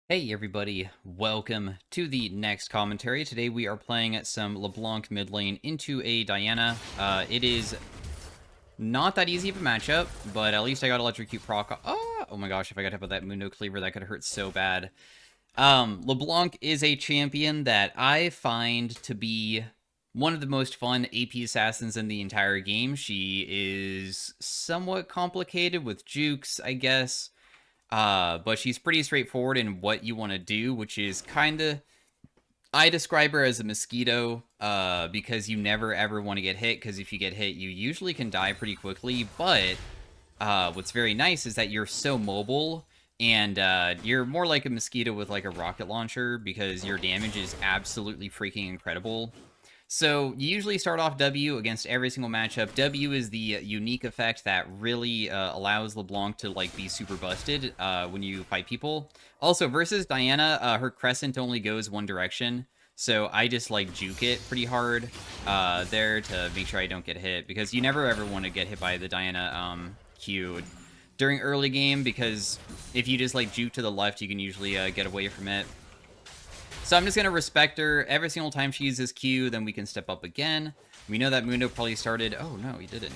Hey everybody, welcome to the next commentary. Today we are playing some Leblanc mid lane into a Diana. It is not that easy of a matchup, but at least I got Electrocute proc. Oh my gosh, if I got hit by that Mundo Cleaver, that could hurt so bad. Leblanc is a champion that I find to be one of the most fun AP assassins in the entire game. She is somewhat complicated with jukes, I guess. But she's pretty straightforward in what you want to do, which is kind of, I describe her as a mosquito, because you never ever want to get hit, because if you get hit, you usually can die pretty quickly, but what's very nice is that you're so mobile, and you're more like a mosquito with like a rocket launcher, because your damage is absolutely freaking incredible. So you usually start off W against every single matchup. W is the unique effect that really allows LeBlanc to like be super busted when you fight people. Also, versus Diana, her crescent only goes one direction. So I just like juke it pretty hard there to make sure I don't get hit. Because you never ever want to get hit by the Diana Q during early game. Because if you just like juke to the left, you can usually get away from it. So I'm just going to respect her every single time she uses Q, then we can step up again. We know that Mundo probably started... Oh, no, he didn't.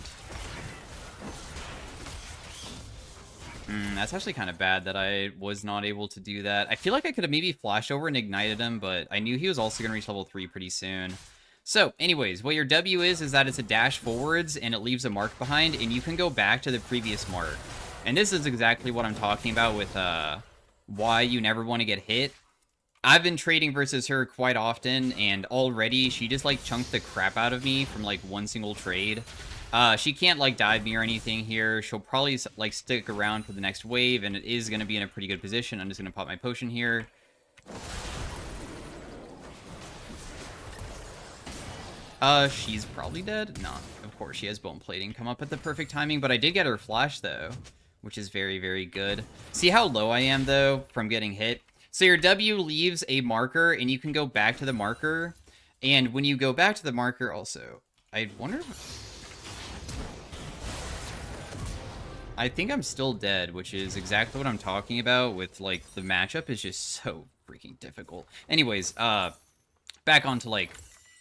That's actually kind of bad that I was not able to do that. I feel like I could have maybe flashed over and ignited him, but I knew he was also going to reach level 3 pretty soon. So, anyways, what your W is that it's a dash forwards, and it leaves a mark behind, and you can go back to the previous mark. And this is exactly what I'm talking about with why you never want to get hit. I've been trading versus her quite often, and already she just, like, chunked the crap out of me from, like, one single trade. She can't, like, dive me or anything here. She'll probably, like, stick around for the next wave, and it is going to be in a pretty good position. I'm just going to pop my potion here. She's probably dead? No, of course, she has bone plating come up at the perfect timing, but I did get her flash, though, which is very, very good. See how low I am, though, from getting hit? So your W leaves a marker, and you can go back to the marker. And when you go back to the marker, also, I wonder if... I think I'm still dead, which is exactly what I'm talking about with, like, the matchup is just so freaking difficult. Anyways, back onto, like,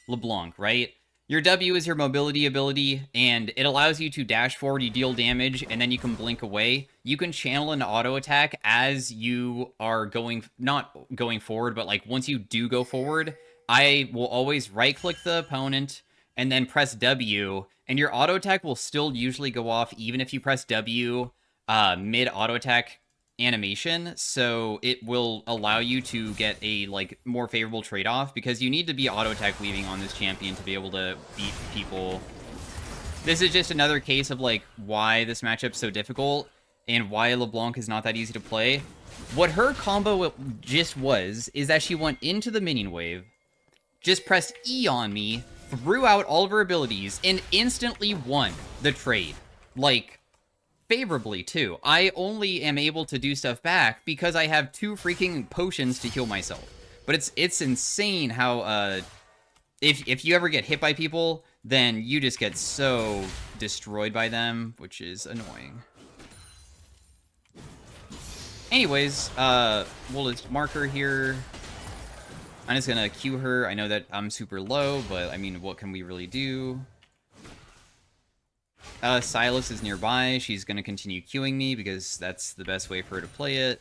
LeBlanc, right? Your W is your mobility ability, and it allows you to dash forward, you deal damage, and then you can blink away. You can channel an auto attack as you are going, not going forward, but like once you do go forward, I will always right-click the opponent and then press W, and your auto attack will still usually go off even if you press W mid auto attack animation, so it will allow you to get a like more favorable trade-off, because you need to be auto attack weaving on this champion to be able to beat people. This is just another case of like why this matchup's so difficult and why LeBlanc is not that easy to play. What her combo just was is that she went into the minion wave, just pressed E on me, threw out all of her abilities, and instantly won the trade. Like, favorably, too. I only am able to do stuff back because I have 2 freaking potions to heal myself. But it's insane how, if you ever get hit by people, then you just get so destroyed by them, which is annoying. Anyways, we'll just mark her here. I'm just gonna Q her. I know that I'm super low, but I mean, what can we really do? Silas is nearby. She's going to continue queuing me because that's the best way for her to play it.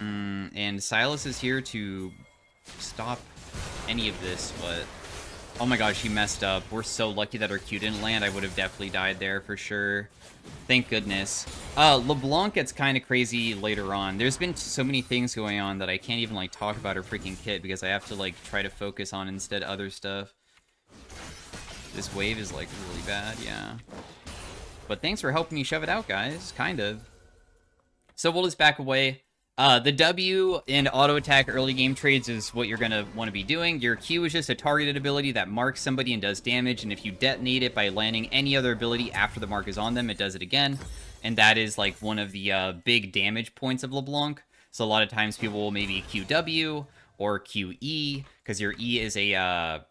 And Silas is here to stop any of this, but... Oh my god, she messed up. We're so lucky that her Q didn't land. I would have definitely died there for sure. Thank goodness. LeBlanc gets kind of crazy later on. There's been so many things going on that I can't even, like, talk about her freaking kit because I have to, like, try to focus on instead other stuff. This wave is, like, really bad, yeah. But thanks for helping me shove it out, guys. Kind of. So we'll just back away. The W in auto attack early game trades is what you're going to want to be doing. Your Q is just a targeted ability that marks somebody and does damage, and if you detonate it by landing any other ability after the mark is on them, it does it again. And that is like one of the big damage points of LeBlanc. So a lot of times people will maybe QW or QE, because your E is a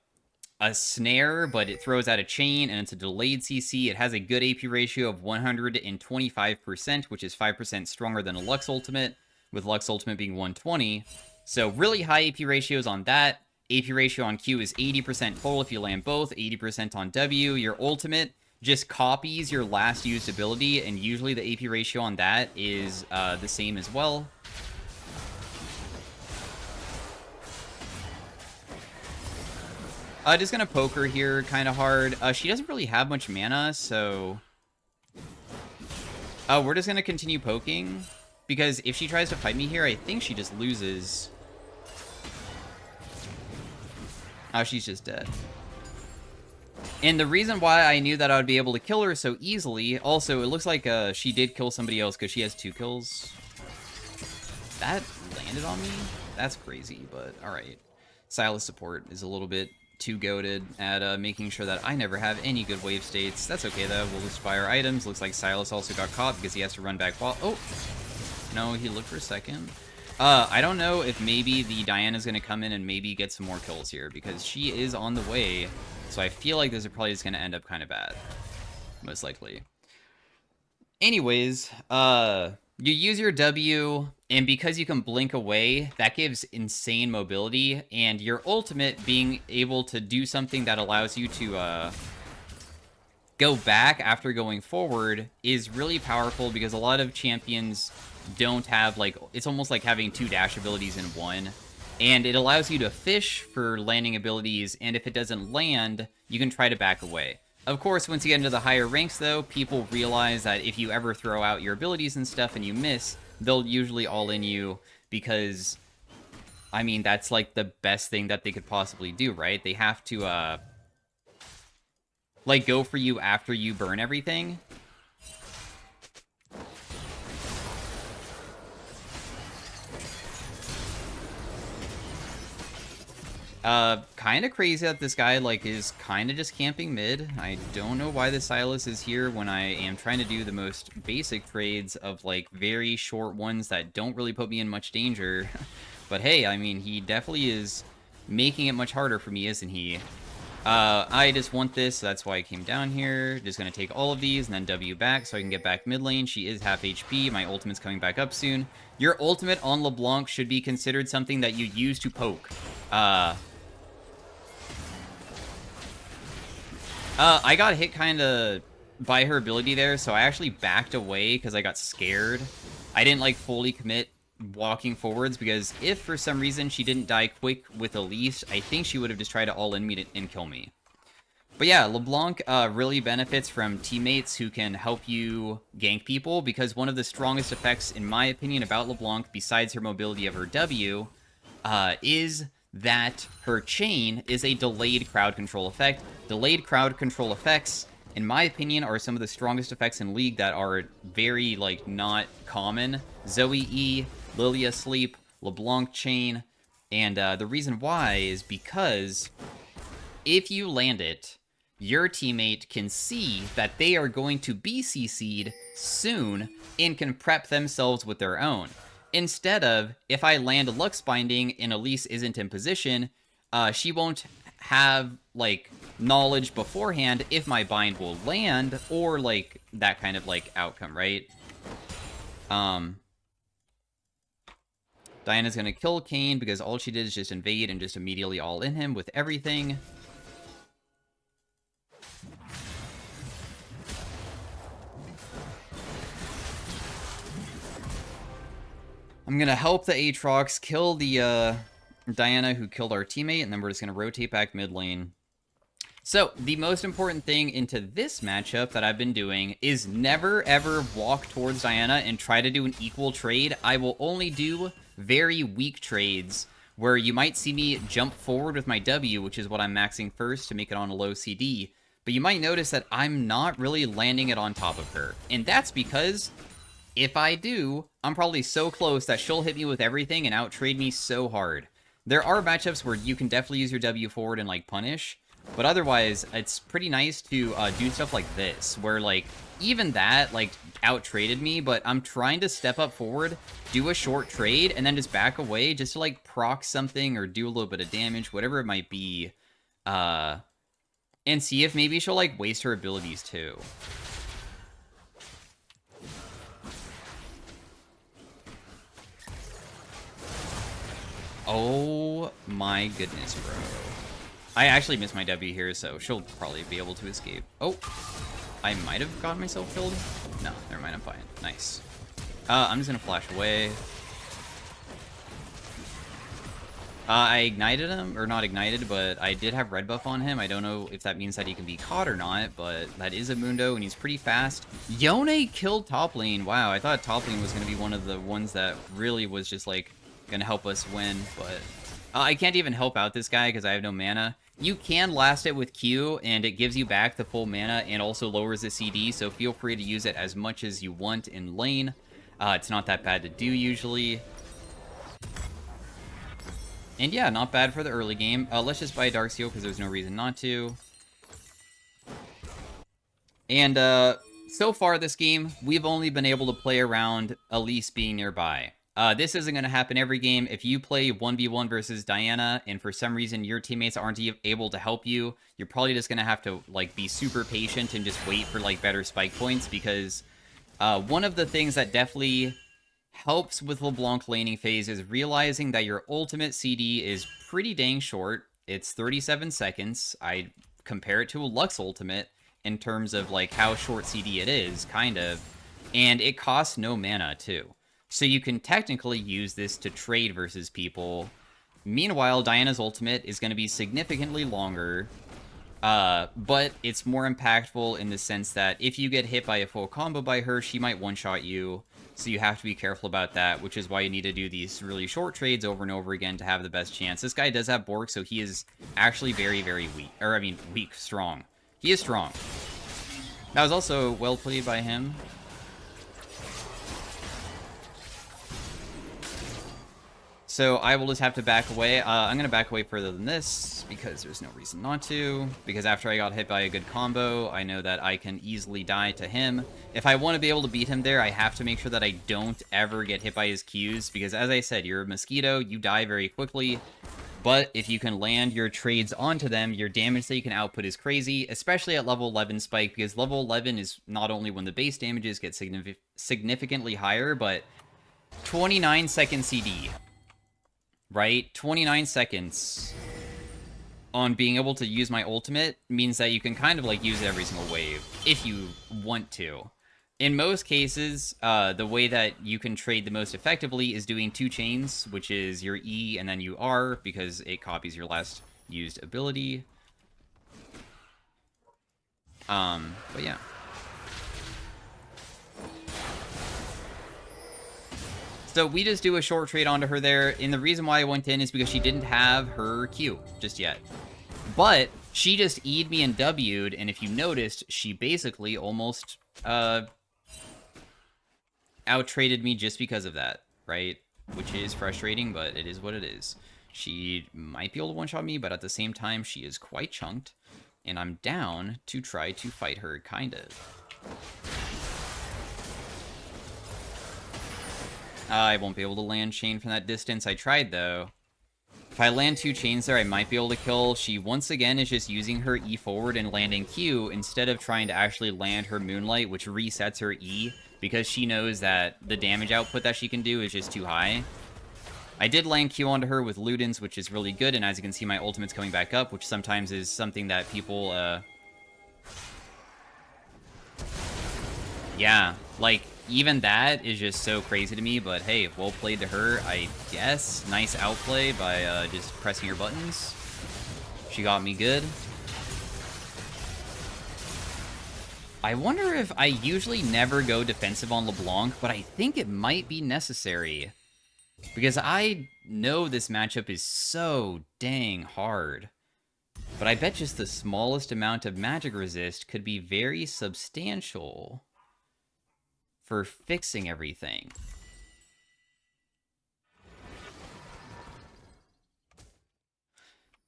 a snare, but it throws out a chain, and it's a delayed CC. It has a good AP ratio of 125%, which is 5% stronger than a Lux ultimate, with Lux ultimate being 120. So really high AP ratios on that. AP ratio on Q is 80% full if you land both, 80% on W. Your ultimate just copies your last used ability, and usually the AP ratio on that is the same as well. Just gonna poke her here kind of hard. She doesn't really have much mana, so... we're just gonna continue poking, because if she tries to fight me here, I think she just loses. Oh, she's just dead. And the reason why I knew that I would be able to kill her so easily, also, it looks like she did kill somebody else, because she has 2 kills. That landed on me? That's crazy, but alright. Silas support is a little bit too goated at making sure that I never have any good wave states. That's okay, though. We'll just buy our items. Looks like Silas also got caught because he has to run back while... Oh! No, he looked for a second. I don't know if maybe the Diana's going to come in and maybe get some more kills here, because she is on the way. So I feel like this is probably just going to end up kind of bad. Most likely. Anyways, you use your W, and because you can blink away, that gives insane mobility, and your ultimate being able to do something that allows you to go back after going forward is really powerful, because a lot of champions don't have, like, it's almost like having 2 dash abilities in one, and it allows you to fish for landing abilities, and if it doesn't land, you can try to back away. Of course, once you get into the higher ranks, though, people realize that if you ever throw out your abilities and stuff and you miss, they'll usually all-in you, because, I mean, that's, like, the best thing that they could possibly do, right? They have to, like, go for you after you burn everything. Kind of crazy that this guy, like, is kind of just camping mid. I don't know why the Silas is here when I am trying to do the most basic trades of, like, very short ones that don't really put me in much danger. But hey, I mean, he definitely is making it much harder for me, isn't he? I just want this, so that's why I came down here. Just gonna take all of these and then W back so I can get back mid lane. She is half HP. My ultimate's coming back up soon. Your ultimate on LeBlanc should be considered something that you use to poke. I got hit kind of by her ability there, so I actually backed away because I got scared. I didn't, like, fully commit walking forwards, because if for some reason she didn't die quick with Elise, I think she would have just tried to all-in me and kill me. But yeah, LeBlanc really benefits from teammates who can help you gank people, because one of the strongest effects, in my opinion, about LeBlanc, besides her mobility of her W, is that her chain is a delayed crowd control effect. Delayed crowd control effects, in my opinion, are some of the strongest effects in League that are very, like, not common. Zoe E, Lilia Sleep, LeBlanc Chain, and the reason why is because if you land it, your teammate can see that they are going to be CC'd soon and can prep themselves with their own. Instead of, if I land Lux Binding and Elise isn't in position, she won't have, like, knowledge beforehand if my bind will land, or, like, that kind of, like, outcome, right? Diana's gonna kill Kayn because all she did is just invade and just immediately all-in him with everything. I'm gonna help the Aatrox kill the Diana who killed our teammate, and then we're just gonna rotate back mid lane. So, the most important thing into this matchup that I've been doing is never ever walk towards Diana and try to do an equal trade. I will only do very weak trades where you might see me jump forward with my W, which is what I'm maxing first to make it on a low CD. But you might notice that I'm not really landing it on top of her. And that's because if I do, I'm probably so close that she'll hit me with everything and out-trade me so hard. There are matchups where you can definitely use your W forward and, like, punish. But otherwise, it's pretty nice to do stuff like this, where, like, even that, like, out-traded me, but I'm trying to step up forward, do a short trade, and then just back away just to, like, proc something or do a little bit of damage, whatever it might be. And see if maybe she'll, like, waste her abilities, too. Oh my goodness, bro. I actually missed my W here, so she'll probably be able to escape. Oh, I might have gotten myself killed. No, never mind, I'm fine. Nice. I'm just gonna flash away. I ignited him, or not ignited, but I did have red buff on him. I don't know if that means that he can be caught or not, but that is a Mundo, and he's pretty fast. Yone killed top lane. Wow, I thought top lane was going to be one of the ones that really was just, like, going to help us win, but I can't even help out this guy because I have no mana. You can last it with Q, and it gives you back the full mana and also lowers the CD, so feel free to use it as much as you want in lane. It's not that bad to do usually. And yeah, not bad for the early game. Let's just buy Darksteel because there's no reason not to. And so far this game, we've only been able to play around Elise being nearby. This isn't going to happen every game. If you play 1v1 versus Diana, and for some reason your teammates aren't able to help you, you're probably just going to have to, like, be super patient and just wait for, like, better spike points, because one of the things that definitely helps with LeBlanc laning phase is realizing that your ultimate CD is pretty dang short. It's 37 seconds. I compare it to a Lux ultimate in terms of, like, how short CD it is, kind of. And it costs no mana, too. So you can technically use this to trade versus people. Meanwhile, Diana's ultimate is going to be significantly longer, but it's more impactful in the sense that if you get hit by a full combo by her, she might one-shot you. So you have to be careful about that, which is why you need to do these really short trades over and over again to have the best chance. This guy does have Bork, so he is actually very, very weak. Or, I mean, weak, strong. He is strong. That was also well played by him. So I will just have to back away. I'm going to back away further than this, because there's no reason not to. Because after I got hit by a good combo, I know that I can easily die to him. If I want to be able to beat him there, I have to make sure that I don't ever get hit by his Qs. Because as I said, you're a mosquito, you die very quickly. But if you can land your trades onto them, your damage that you can output is crazy. Especially at level 11 spike, because level 11 is not only when the base damages get significantly higher, but 29-second CD. Right? 29 seconds on being able to use my ultimate means that you can kind of, like, use it every single wave, if you want to. In most cases, the way that you can trade the most effectively is doing 2 chains, which is your E and then you R, because it copies your last used ability. But yeah. So we just do a short trade onto her there, and the reason why I went in is because she didn't have her Q just yet. But she just E'd me and W'd, and if you noticed, she basically almost out-traded me just because of that, right? Which is frustrating, but it is what it is. She might be able to one-shot me, but at the same time, she is quite chunked, and I'm down to try to fight her, kind of. I won't be able to land chain from that distance. I tried, though. If I land 2 chains there, I might be able to kill. She, once again, is just using her E forward and landing Q instead of trying to actually land her Moonlight, which resets her E, because she knows that the damage output that she can do is just too high. I did land Q onto her with Ludens, which is really good, and as you can see, my ultimate's coming back up, which sometimes is something that people, yeah, like, even that is just so crazy to me, but hey, well played to her, I guess. Nice outplay by just pressing her buttons. She got me good. I wonder if I usually never go defensive on LeBlanc, but I think it might be necessary. Because I know this matchup is so dang hard. But I bet just the smallest amount of magic resist could be very substantial for fixing everything.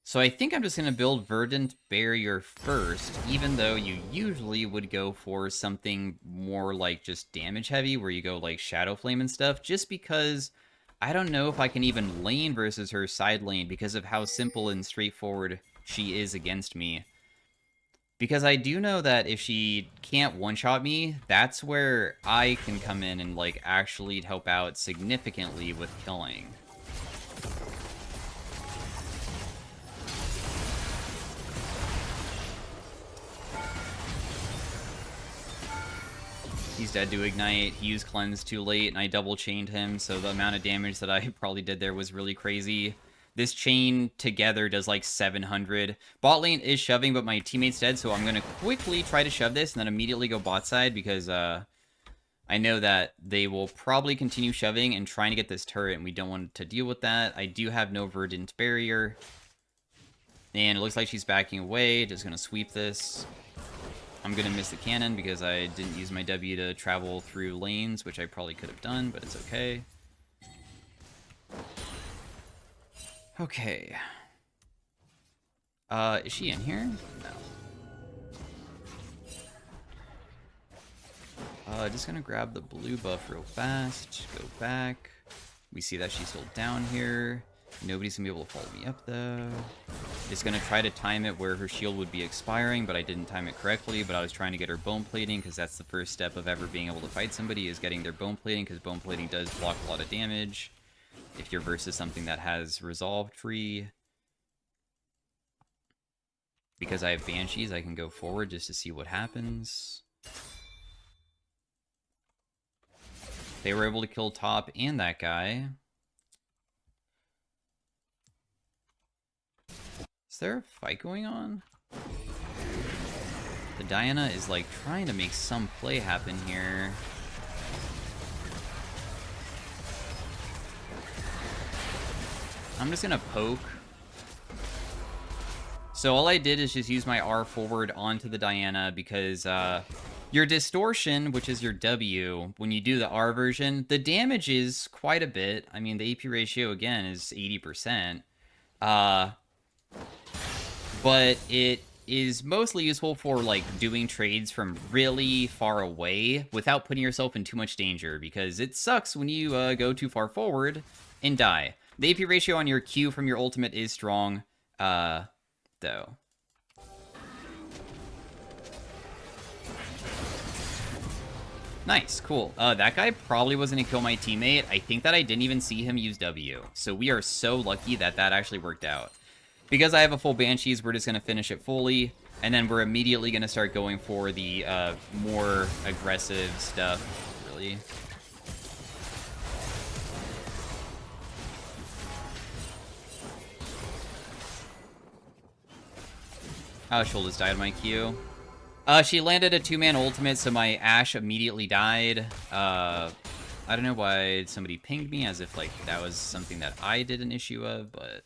So I think I'm just going to build Verdant Barrier first, even though you usually would go for something more like just damage heavy, where you go like Shadow Flame and stuff, just because I don't know if I can even lane versus her side lane because of how simple and straightforward she is against me. Because I do know that if she can't one-shot me, that's where I can come in and, like, actually help out significantly with killing. He's dead to Ignite. He used Cleanse too late, and I double-chained him, so the amount of damage that I probably did there was really crazy. This chain together does like 700. Bot lane is shoving, but my teammate's dead, so I'm going to quickly try to shove this and then immediately go bot side because I know that they will probably continue shoving and trying to get this turret, and we don't want to deal with that. I do have no Verdant Barrier, and it looks like she's backing away. Just going to sweep this. I'm going to miss the cannon because I didn't use my W to travel through lanes, which I probably could have done, but it's okay. Okay. Is she in here? No. Just gonna grab the blue buff real fast. Go back. We see that she's still down here. Nobody's gonna be able to follow me up, though. Just gonna try to time it where her shield would be expiring, but I didn't time it correctly, but I was trying to get her bone plating, because that's the first step of ever being able to fight somebody, is getting their bone plating, because bone plating does block a lot of damage if you're versus something that has resolved free. Because I have Banshees, I can go forward just to see what happens. They were able to kill top and that guy. Is there a fight going on? The Diana is like trying to make some play happen here. I'm just gonna poke. So all I did is just use my R forward onto the Diana because your distortion, which is your W, when you do the R version, the damage is quite a bit. I mean, the AP ratio, again, is 80%. But it is mostly useful for, like, doing trades from really far away without putting yourself in too much danger, because it sucks when you go too far forward and die. The AP ratio on your Q from your ultimate is strong, though. Nice, cool. That guy probably wasn't gonna kill my teammate. I think that I didn't even see him use W. So we are so lucky that that actually worked out. Because I have a full Banshees, we're just gonna finish it fully, and then we're immediately gonna start going for the more aggressive stuff, really. Oh, Shoulders died on my Q. She landed a 2-man ultimate, so my Ashe immediately died. I don't know why somebody pinged me, as if, like, that was something that I did an issue of, but...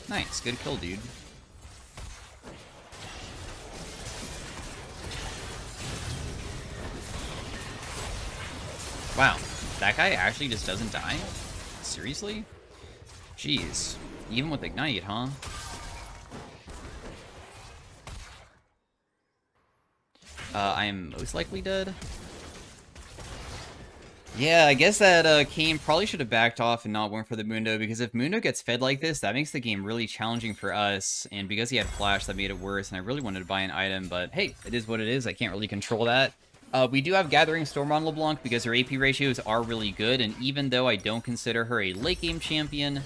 Nice, good kill, dude. Wow, that guy actually just doesn't die? Seriously? Jeez. Even with Ignite, huh? I am most likely dead. Yeah, I guess that Kane probably should have backed off and not went for the Mundo, because if Mundo gets fed like this, that makes the game really challenging for us, and because he had Flash, that made it worse, and I really wanted to buy an item, but hey, it is what it is. I can't really control that. We do have Gathering Storm on Leblanc because her AP ratios are really good, and even though I don't consider her a late-game champion,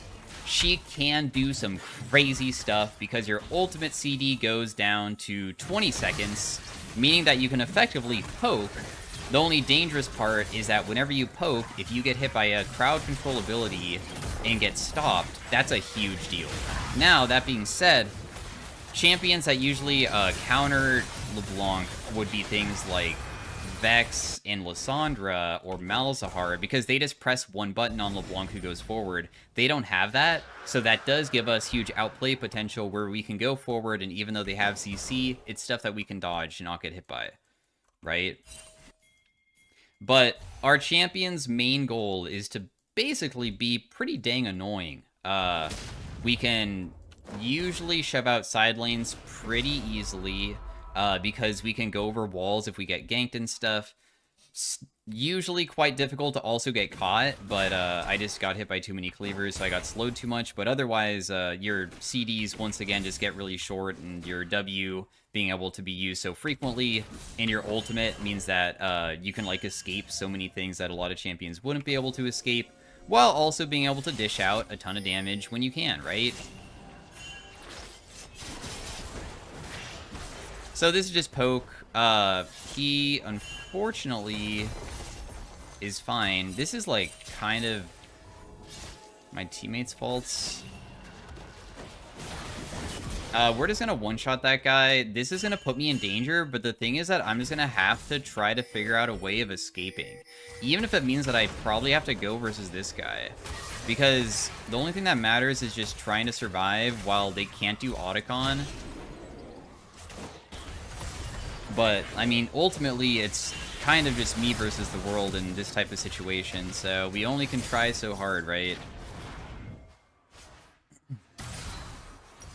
she can do some crazy stuff because your ultimate CD goes down to 20 seconds, meaning that you can effectively poke. The only dangerous part is that whenever you poke, if you get hit by a crowd control ability and get stopped, that's a huge deal. Now, that being said, champions that usually counter LeBlanc would be things like Vex and Lissandra or Malzahar, because they just press one button on LeBlanc who goes forward. They don't have that, so that does give us huge outplay potential where we can go forward, and even though they have CC, it's stuff that we can dodge and not get hit by, right? But our champion's main goal is to basically be pretty dang annoying. We can usually shove out side lanes pretty easily, because we can go over walls if we get ganked and stuff. usually quite difficult to also get caught, but I just got hit by too many cleavers, so I got slowed too much. But otherwise, your CDs, once again, just get really short, and your W being able to be used so frequently in your ultimate means that you can, like, escape so many things that a lot of champions wouldn't be able to escape, while also being able to dish out a ton of damage when you can, right? So this is just poke. He, unfortunately, is fine. This is, like, kind of my teammates' faults. We're just gonna one-shot that guy. This is gonna put me in danger, but the thing is that I'm just gonna have to try to figure out a way of escaping. Even if it means that I probably have to go versus this guy. Because the only thing that matters is just trying to survive while they can't do Otacon. But, I mean, ultimately, it's kind of just me versus the world in this type of situation, so we only can try so hard, right?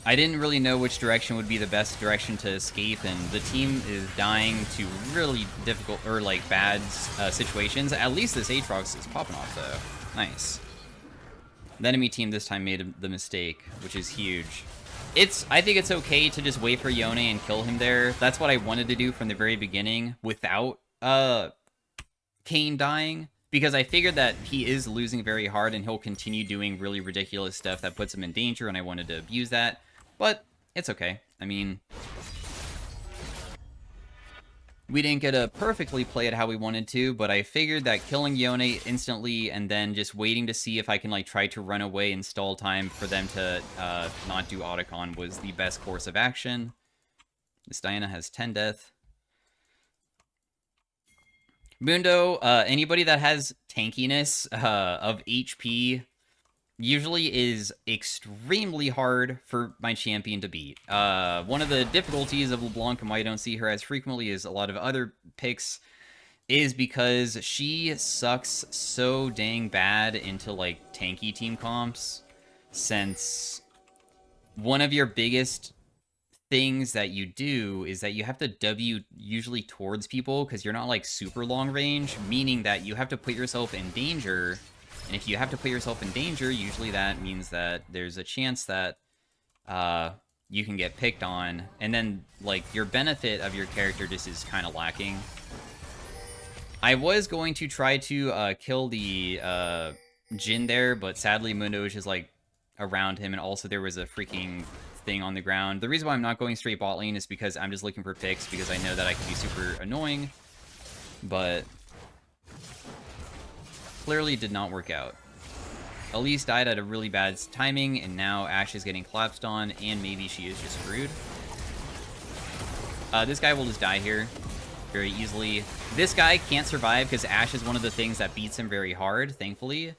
I didn't really know which direction would be the best direction to escape, and the team is dying to really difficult, or, like, bad situations. At least this Aatrox is popping off, though. Nice. The enemy team this time made the mistake, which is huge. I think it's okay to just wait for Yone and kill him there. That's what I wanted to do from the very beginning without Kayn dying, because I figured that he is losing very hard and he'll continue doing really ridiculous stuff that puts him in danger, and I wanted to abuse that. But it's okay. I mean, we didn't get to perfectly play it how we wanted to, but I figured that killing Yone instantly and then just waiting to see if I can, like, try to run away and stall time for them to not do Otacon was the best course of action. This Diana has 10 death. Mundo, anybody that has tankiness of HP usually is extremely hard for my champion to beat. One of the difficulties of Leblanc and why I don't see her as frequently as a lot of other picks is because she sucks so dang bad into, like, tanky team comps, since one of your biggest things that you do is that you have to W usually towards people because you're not, like, super long range, meaning that you have to put yourself in danger. And if you have to put yourself in danger, usually that means that there's a chance that you can get picked on. And then, like, your benefit of your character just is kind of lacking. I was going to try to kill the Jhin there, but sadly Mundo was just, like, around him. And also there was a freaking thing on the ground. The reason why I'm not going straight bot lane is because I'm just looking for picks, because I know that I can be super annoying. But clearly did not work out. Elise died at a really bad timing, and now Ashe is getting collapsed on, and maybe she is just screwed. This guy will just die here very easily. This guy can't survive because Ashe is one of the things that beats him very hard, thankfully.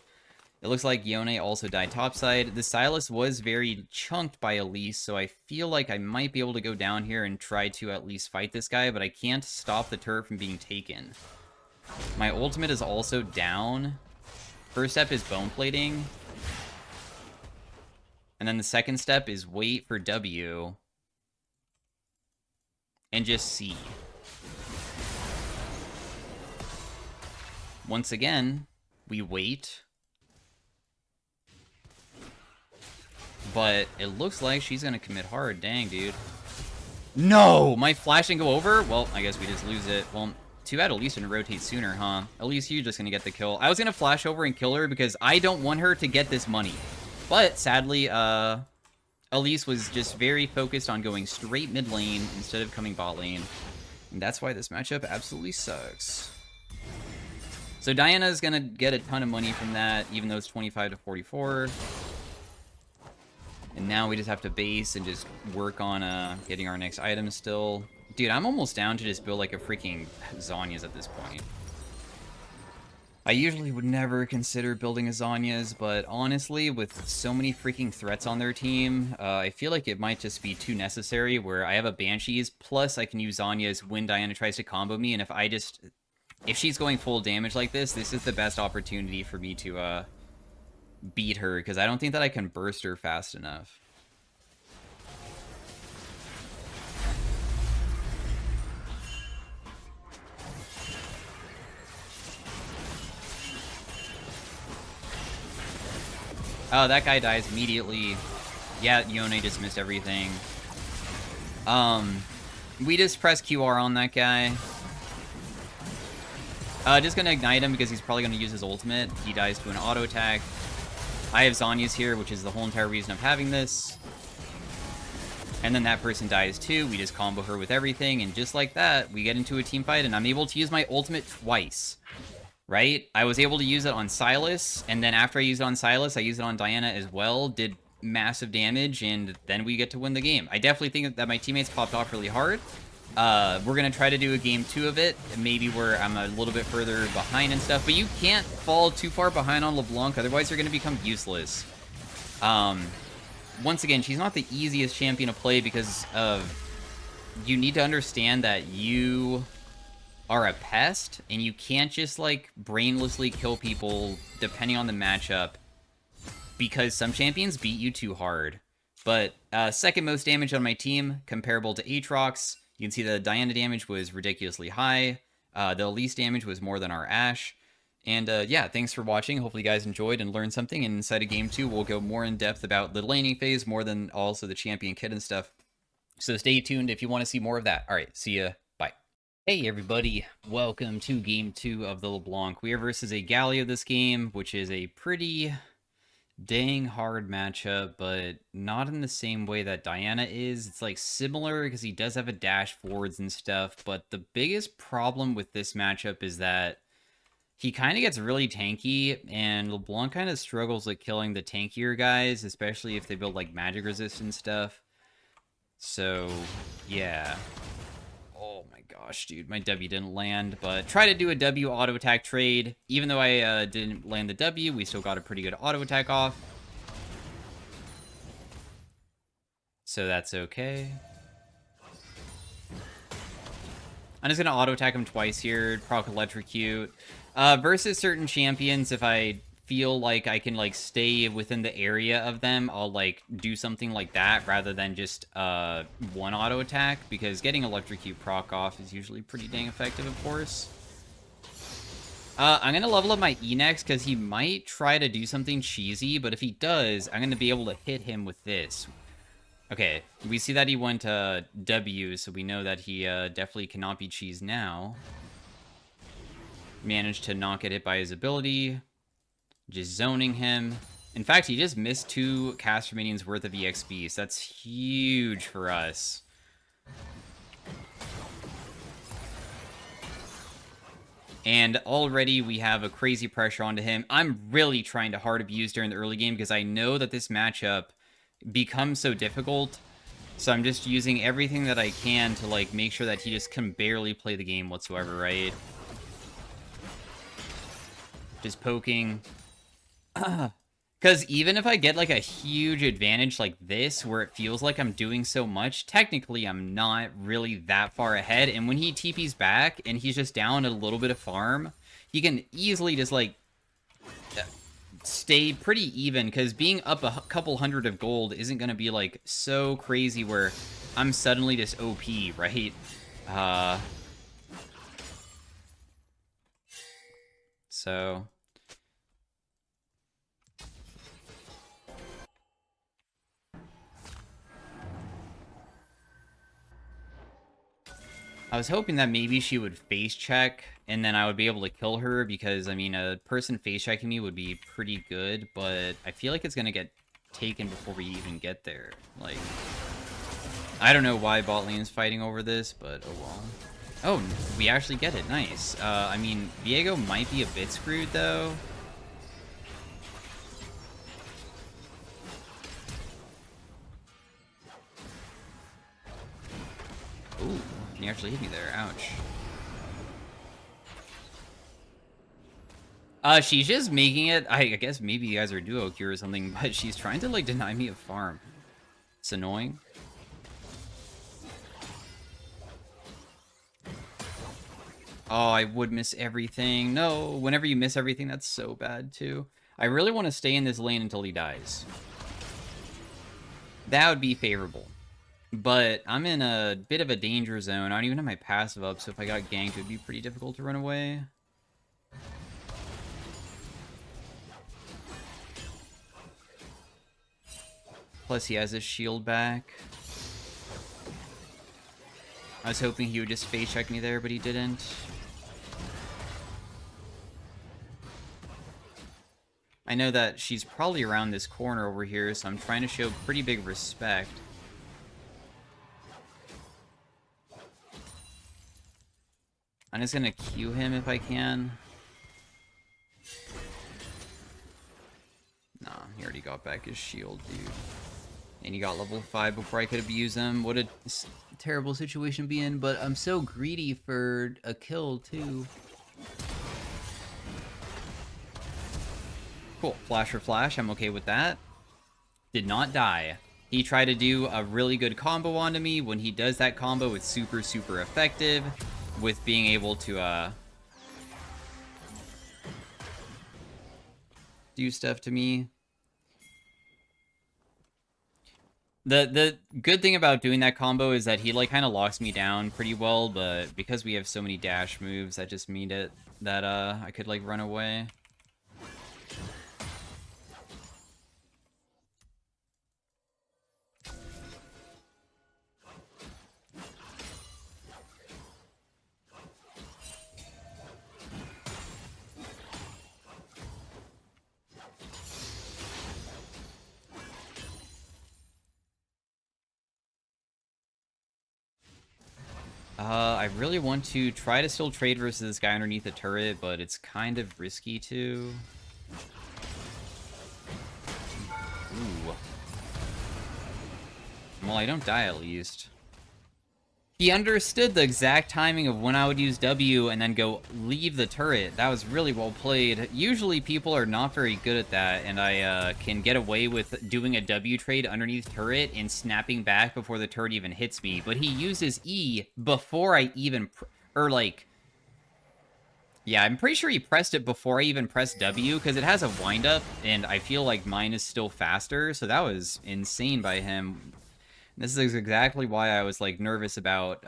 It looks like Yone also died topside. The Sylas was very chunked by Elise, so I feel like I might be able to go down here and try to at least fight this guy, but I can't stop the turret from being taken. My ultimate is also down. First step is bone plating. And then the second step is wait for W. And just C. Once again, we wait. But it looks like she's gonna commit hard. Dang, dude. No! My flash didn't go over? Well, I guess we just lose it. Well, too bad Elise didn't rotate sooner, huh? Elise, you're just gonna get the kill. I was gonna flash over and kill her because I don't want her to get this money. But, sadly, Elise was just very focused on going straight mid lane instead of coming bot lane. And that's why this matchup absolutely sucks. So Diana's gonna get a ton of money from that, even though it's 25 to 44. And now we just have to base and just work on getting our next item still. Dude, I'm almost down to just build like a freaking Zhonya's at this point. I usually would never consider building a Zhonya's, but honestly, with so many freaking threats on their team, I feel like it might just be too necessary, where I have a Banshees, plus I can use Zhonya's when Diana tries to combo me, and if she's going full damage like this is the best opportunity for me to beat her, because I don't think that I can burst her fast enough. Oh, that guy dies immediately. Yeah, Yone just missed everything. We just press QR on that guy. Just gonna ignite him because he's probably gonna use his ultimate. He dies to an auto attack. I have Zhonya's here, which is the whole entire reason of having this. And then that person dies too. We just combo her with everything, and just like that, we get into a team fight, and I'm able to use my ultimate twice. Right? I was able to use it on Sylas, and then after I used it on Sylas, I used it on Diana as well, did massive damage, and then we get to win the game. I definitely think that my teammates popped off really hard. We're going to try to do a game 2 of it, maybe where I'm a little bit further behind and stuff, but you can't fall too far behind on Leblanc, otherwise you're going to become useless. Once again, she's not the easiest champion to play because you need to understand that you are a pest, and you can't just, like, brainlessly kill people depending on the matchup, because some champions beat you too hard. But second most damage on my team, comparable to Aatrox. You can see the Diana damage was ridiculously high. The Elise damage was more than our Ashe. And yeah, thanks for watching. Hopefully you guys enjoyed and learned something. And inside of Game 2, we'll go more in depth about the laning phase, more than also the champion kit and stuff. So stay tuned if you want to see more of that. All right, see ya. Bye. Hey everybody, welcome to Game 2 of the LeBlanc. We are versus a Galio this game, which is a pretty dang hard matchup, but not in the same way that Diana is. It's like similar because he does have a dash forwards and stuff, but the biggest problem with this matchup is that he kind of gets really tanky, and LeBlanc kind of struggles with killing the tankier guys, especially if they build like magic resistance stuff. So yeah. Oh my gosh, dude, my W didn't land, but try to do a W auto attack trade. Even though I didn't land the W, we still got a pretty good auto attack off. So that's okay. I'm just going to auto attack him twice here, proc electrocute. Versus certain champions, if I feel like I can, like, stay within the area of them, I'll, like, do something like that rather than just one auto attack, because getting electrocute proc off is usually pretty dang effective, of course. I'm going to level up my E next, because he might try to do something cheesy, but if he does, I'm going to be able to hit him with this. Okay, we see that he went W, so we know that he definitely cannot be cheese now. Managed to not get hit by his ability. Just zoning him. In fact, he just missed 2 caster minions worth of EXP, so that's huge for us. And already we have a crazy pressure onto him. I'm really trying to hard abuse during the early game because I know that this matchup becomes so difficult. So I'm just using everything that I can to, like, make sure that he just can barely play the game whatsoever, right? Just poking. Because even if I get, like, a huge advantage like this, where it feels like I'm doing so much, technically I'm not really that far ahead. And when he TP's back, and he's just down a little bit of farm, he can easily just, like, stay pretty even, because being up a couple hundred of gold isn't going to be, like, so crazy where I'm suddenly just OP, right? So... I was hoping that maybe she would face check, and then I would be able to kill her, because, I mean, a person face checking me would be pretty good, but I feel like it's gonna get taken before we even get there. Like, I don't know why bot lane's fighting over this, but oh well. Oh, we actually get it. Nice. I mean, Viego might be a bit screwed, though. Ooh. He actually hit me there. Ouch. She's just making it... I guess maybe you guys are duo queue or something, but she's trying to, like, deny me a farm. It's annoying. Oh, I would miss everything. No, whenever you miss everything, that's so bad, too. I really want to stay in this lane until he dies. That would be favorable. But I'm in a bit of a danger zone. I don't even have my passive up, so if I got ganked, it would be pretty difficult to run away. Plus he has his shield back. I was hoping he would just face check me there, but he didn't. I know that she's probably around this corner over here, so I'm trying to show pretty big respect. I'm just gonna Q him if I can. Nah, he already got back his shield, dude. And he got level 5 before I could abuse him. What a terrible situation to be in, but I'm so greedy for a kill, too. Cool. Flash for flash. I'm okay with that. Did not die. He tried to do a really good combo onto me. When he does that combo, it's super, super effective with being able to do stuff to me. The good thing about doing that combo is that he like kind of locks me down pretty well, but because we have so many dash moves, that just made it that I could like run away. I really want to try to still trade versus this guy underneath the turret, but it's kind of risky too. Ooh. Well, I don't die at least. He understood the exact timing of when I would use W and then go leave the turret. That was really well played. Usually people are not very good at that, and I can get away with doing a W trade underneath turret and snapping back before the turret even hits me. But he uses E before I even... Yeah, I'm pretty sure he pressed it before I even pressed W, because it has a wind-up, and I feel like mine is still faster, so that was insane by him. This is exactly why I was, like, nervous about,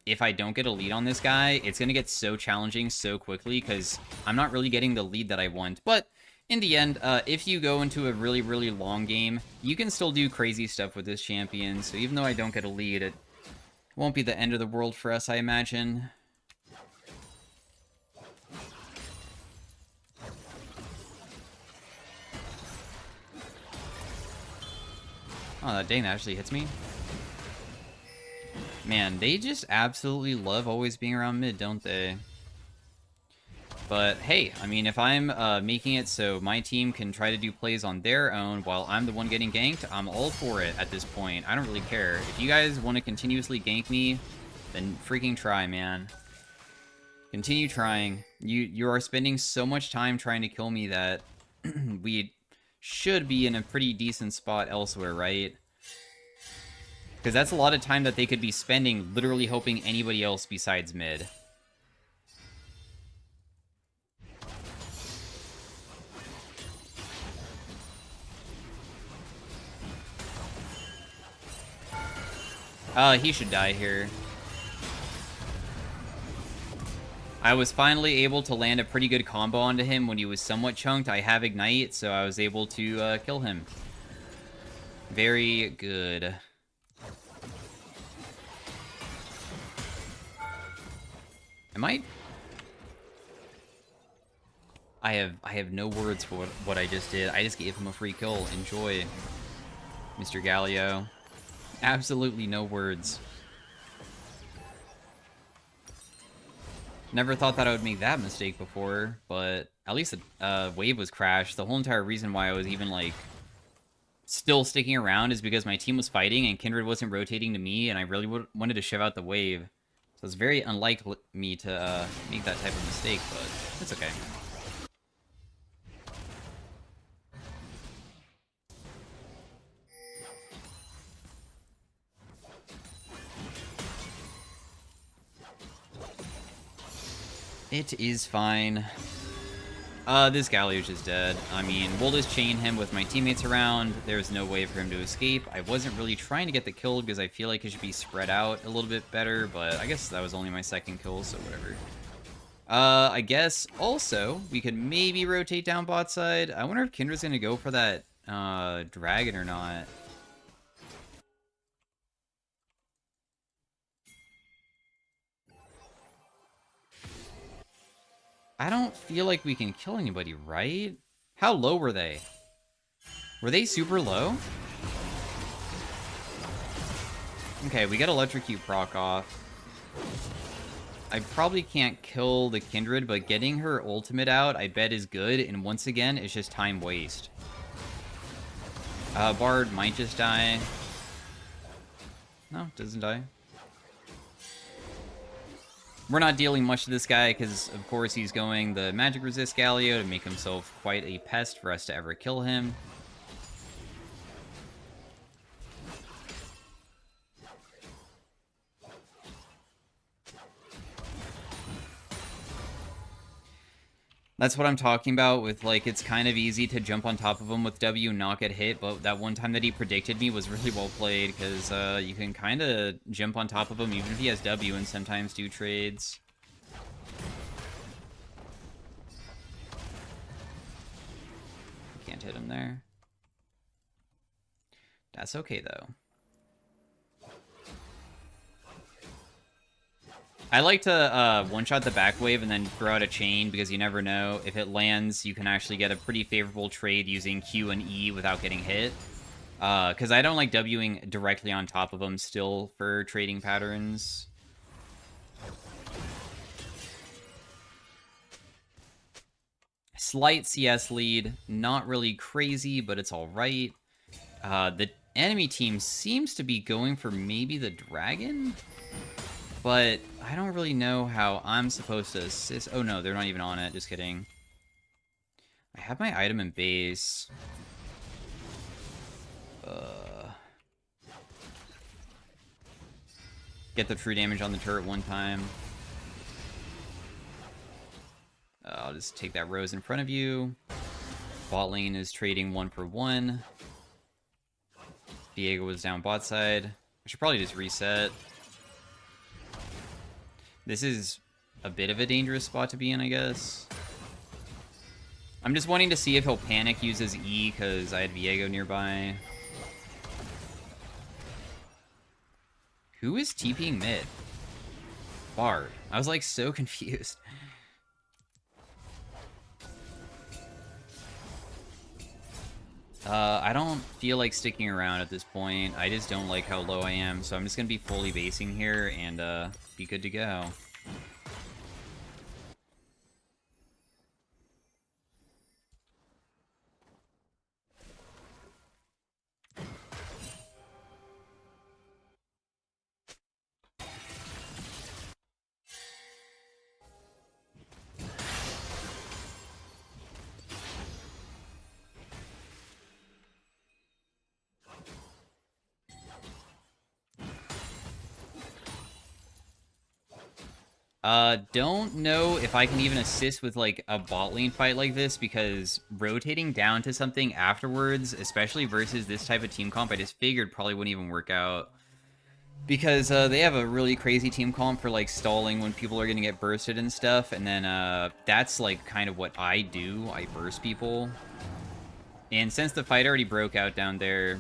if I don't get a lead on this guy, it's gonna get so challenging so quickly, because I'm not really getting the lead that I want. But, in the end, if you go into a really, really long game, you can still do crazy stuff with this champion, so even though I don't get a lead, it won't be the end of the world for us, I imagine. Oh, dang, that actually hits me. Man, they just absolutely love always being around mid, don't they? But, hey, I mean, if I'm making it so my team can try to do plays on their own while I'm the one getting ganked, I'm all for it at this point. I don't really care. If you guys want to continuously gank me, then freaking try, man. Continue trying. You are spending so much time trying to kill me that we should be in a pretty decent spot elsewhere, right? Because that's a lot of time that they could be spending literally hoping anybody else besides mid. He should die here. I was finally able to land a pretty good combo onto him when he was somewhat chunked. I have Ignite, so I was able to kill him. Very good. Am I... I have no words for what I just did. I just gave him a free kill. Enjoy, Mr. Galio. Absolutely no words. Never thought that I would make that mistake before, but at least the wave was crashed. The whole entire reason why I was even, like, still sticking around is because my team was fighting and Kindred wasn't rotating to me, and I really wanted to shove out the wave. So it's very unlike me to make that type of mistake, but it's okay. It is fine. This Galio's just dead. I mean, we'll just chain him with my teammates around. There's no way for him to escape. I wasn't really trying to get the kill because I feel like it should be spread out a little bit better, but I guess that was only my second kill, so whatever. I guess also we could maybe rotate down bot side. I wonder if Kindra's gonna go for that dragon or not. I don't feel like we can kill anybody, right? How low were they? Were they super low? Okay, we got Electrocute proc off. I probably can't kill the Kindred, but getting her ultimate out, I bet is good. And once again, it's just time waste. Bard might just die. No, doesn't die. We're not dealing much to this guy because, of course, he's going the magic resist Galio to make himself quite a pest for us to ever kill him. That's what I'm talking about with, like, it's kind of easy to jump on top of him with W and not get hit, but that one time that he predicted me was really well played, because you can kind of jump on top of him even if he has W and sometimes do trades. Can't hit him there. That's okay, though. I like to one-shot the back wave and then throw out a chain because you never know. If it lands, you can actually get a pretty favorable trade using Q and E without getting hit. Because I don't like Wing directly on top of them still for trading patterns. Slight CS lead. Not really crazy, but it's alright. The enemy team seems to be going for maybe the dragon? But I don't really know how I'm supposed to assist. Oh no, they're not even on it. Just kidding. I have my item in base. Get the true damage on the turret one time. I'll just take that rose in front of you. Bot lane is trading 1 for 1. Viego was down bot side. I should probably just reset. This is a bit of a dangerous spot to be in, I guess. I'm just wanting to see if he'll panic, uses E, because I had Viego nearby. Who is TPing mid? Bard. I was, like, so confused. I don't feel like sticking around at this point. I just don't like how low I am, so I'm just gonna be fully basing here and be good to go. Don't know if I can even assist with, like, a bot lane fight like this, because rotating down to something afterwards, especially versus this type of team comp, I just figured probably wouldn't even work out. Because, they have a really crazy team comp for, like, stalling when people are gonna get bursted and stuff, and then, that's, like, kind of what I do. I burst people. And since the fight already broke out down there,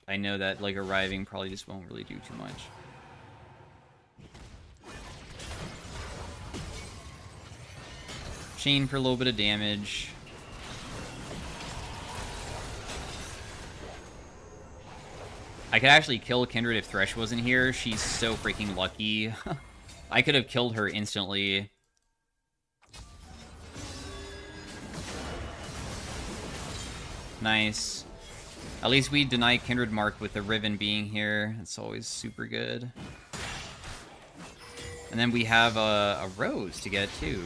I know that, like, arriving probably just won't really do too much. Chain for a little bit of damage. I could actually kill Kindred if Thresh wasn't here. She's so freaking lucky. I could have killed her instantly. Nice. At least we deny Kindred Mark with the Riven being here. It's always super good. And then we have a Rose to get, too.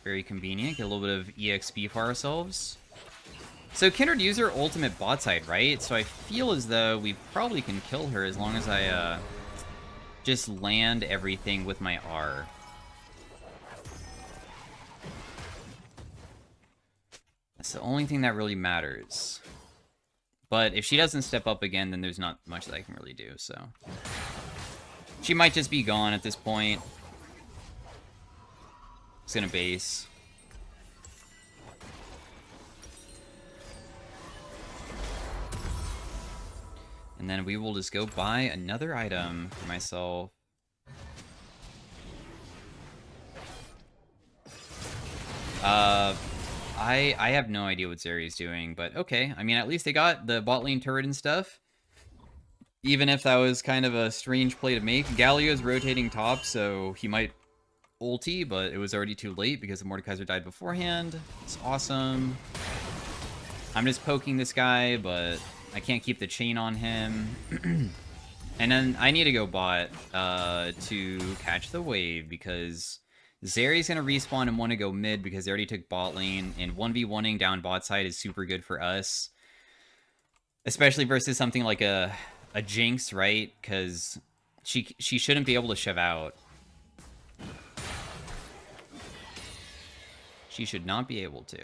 Very convenient. Get a little bit of EXP for ourselves. So Kindred used her ultimate bot side, right? So I feel as though we probably can kill her as long as I just land everything with my R. That's the only thing that really matters. But if she doesn't step up again, then there's not much that I can really do, so. She might just be gone at this point. Just gonna base. And then we will just go buy another item for myself. I have no idea what Zeri's doing, but okay. I mean, at least they got the bot lane turret and stuff. Even if that was kind of a strange play to make. Galio's rotating top, so he might ulti, but it was already too late because the Mordekaiser died beforehand. It's awesome. I'm just poking this guy, but I can't keep the chain on him. And then I need to go bot to catch the wave because Zeri's going to respawn and want to go mid because they already took bot lane, and 1v1ing down bot side is super good for us. Especially versus something like a Jinx, right? Because she shouldn't be able to shove out. She should not be able to.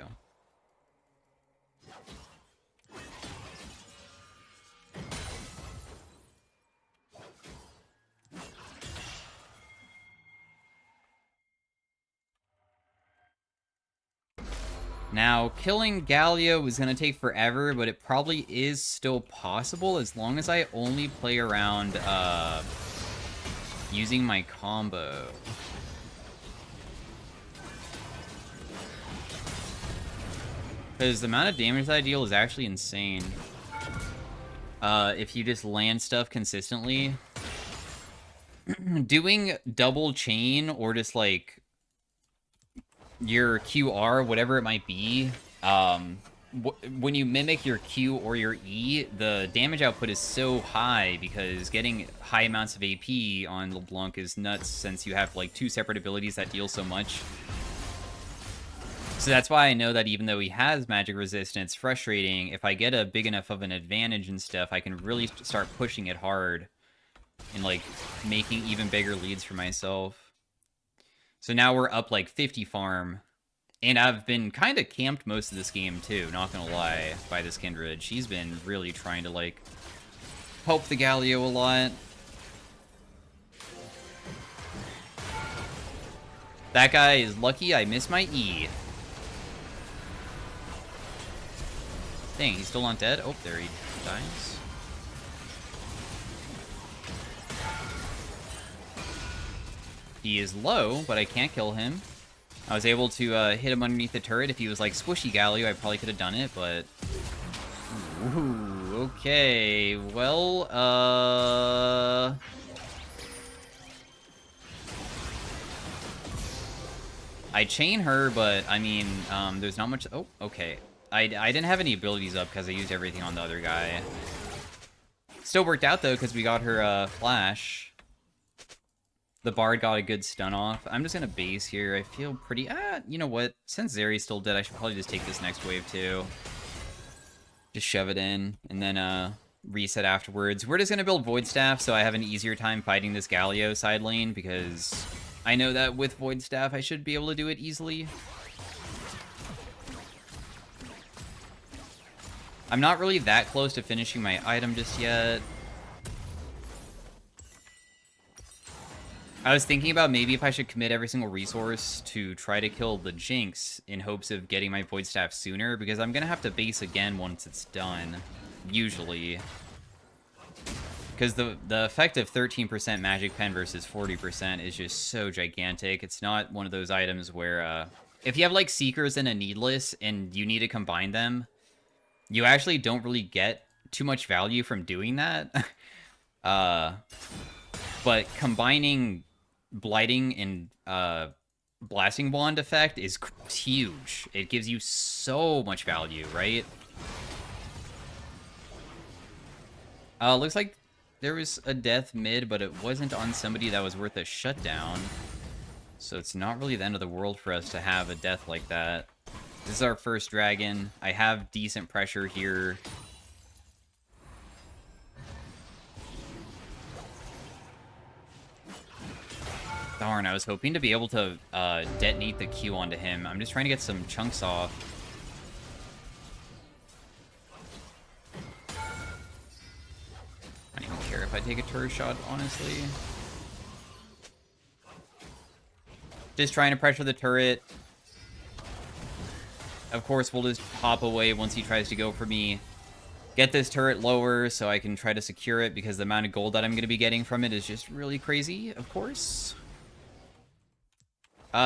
Now, killing Galio is going to take forever, but it probably is still possible as long as I only play around using my combo. Because the amount of damage that I deal is actually insane. If you just land stuff consistently. Doing double chain or just like your QR, whatever it might be, when you mimic your Q or your E, the damage output is so high because getting high amounts of AP on LeBlanc is nuts since you have like 2 separate abilities that deal so much. So that's why I know that even though he has magic resist and it's frustrating, if I get a big enough of an advantage and stuff, I can really start pushing it hard and like making even bigger leads for myself. So now we're up like 50 farm. And I've been kind of camped most of this game too, not gonna lie, by this Kindred. She's been really trying to like help the Galio a lot. That guy is lucky I missed my E. Dang, he's still not dead? Oh, there he dies. He is low, but I can't kill him. I was able to hit him underneath the turret. If he was like squishy Galio, I probably could have done it, but... Ooh, okay. Well, I chain her, but, I mean, there's not much... Oh, okay. I didn't have any abilities up because I used everything on the other guy. Still worked out, though, because we got her flash. The Bard got a good stun off. I'm just gonna base here. I feel pretty... you know what? Since Zeri's still dead, I should probably just take this next wave, too. Just shove it in, and then, reset afterwards. We're just gonna build Void Staff, so I have an easier time fighting this Galio side lane, because I know that with Void Staff, I should be able to do it easily. I'm not really that close to finishing my item just yet. I was thinking about maybe if I should commit every single resource to try to kill the Jinx in hopes of getting my Void Staff sooner, because I'm going to have to base again once it's done, usually. Because the effect of 13% Magic Pen versus 40% is just so gigantic. It's not one of those items where, if you have, like, Seekers and a Needless and you need to combine them, you actually don't really get too much value from doing that. But combining Blighting and Blasting Wand effect is huge. It gives you so much value, right? Looks like there was a death mid, but it wasn't on somebody that was worth a shutdown. So it's not really the end of the world for us to have a death like that. This is our first dragon. I have decent pressure here. Darn, I was hoping to be able to detonate the Q onto him. I'm just trying to get some chunks off. I don't even care if I take a turret shot, honestly. Just trying to pressure the turret. Of course, we'll just hop away once he tries to go for me. Get this turret lower so I can try to secure it, because the amount of gold that I'm going to be getting from it is just really crazy, of course.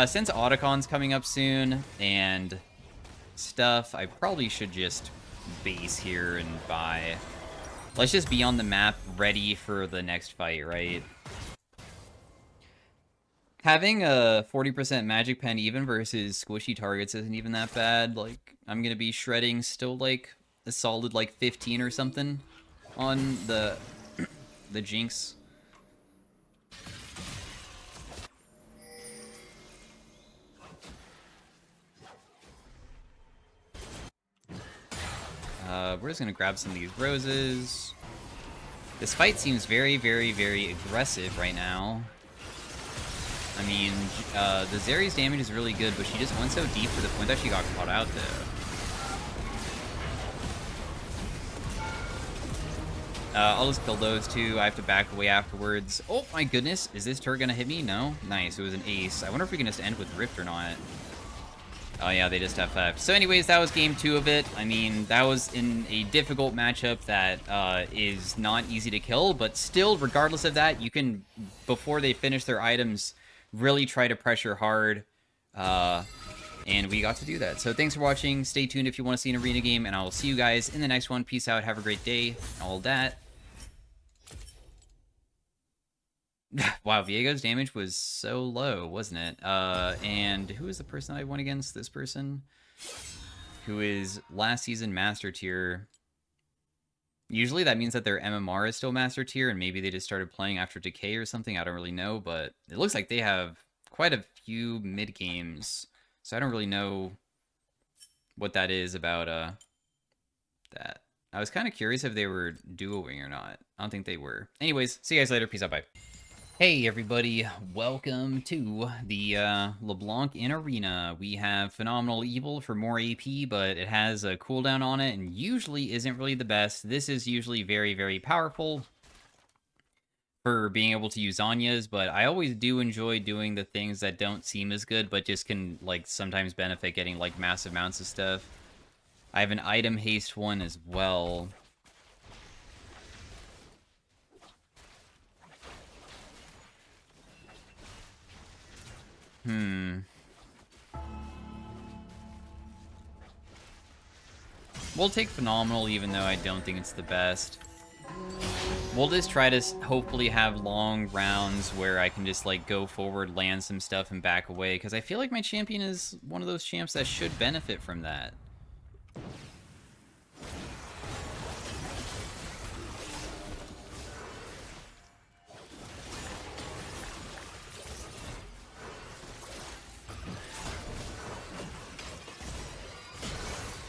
Since Autocon's coming up soon and stuff, I probably should just base here and buy. Let's just be on the map ready for the next fight, right? Having a 40% magic pen even versus squishy targets isn't even that bad. Like, I'm gonna be shredding still like a solid like 15 or something on the Jinx. We're just gonna grab some of these roses. This fight seems very, very, very aggressive right now. I mean, the Zeri's damage is really good, but she just went so deep to the point that she got caught out there. I'll just kill those two. I have to back away afterwards. Oh my goodness, is this turret gonna hit me? No? Nice, it was an ace. I wonder if we can just end with Rift or not. Oh yeah, they just FF'd. So anyways, that was game 2 of it. I mean, that was in a difficult matchup that is not easy to kill, but still, regardless of that, you can, before they finish their items, really try to pressure hard. And we got to do that. So thanks for watching. Stay tuned if you want to see an arena game, and I will see you guys in the next one. Peace out. Have a great day. All that. Wow, Viego's damage was so low, wasn't it? And who is the person I won against? This person? Who is last season Master Tier. Usually that means that their MMR is still Master Tier, and maybe they just started playing after Decay or something. I don't really know, but it looks like they have quite a few mid-games. So I don't really know what that is about that. I was kind of curious if they were duoing or not. I don't think they were. Anyways, see you guys later. Peace out. Bye. Hey everybody, welcome to the Leblanc in Arena. We have Phenomenal Evil for more AP, but it has a cooldown on it and usually isn't really the best. This is usually very, very powerful for being able to use Anya's, but I always do enjoy doing the things that don't seem as good, but just can like sometimes benefit getting like massive amounts of stuff. I have an item haste one as well. We'll take Phenomenal, even though I don't think it's the best. We'll just try to hopefully have long rounds where I can just, like, go forward, land some stuff, and back away, because I feel like my champion is one of those champs that should benefit from that.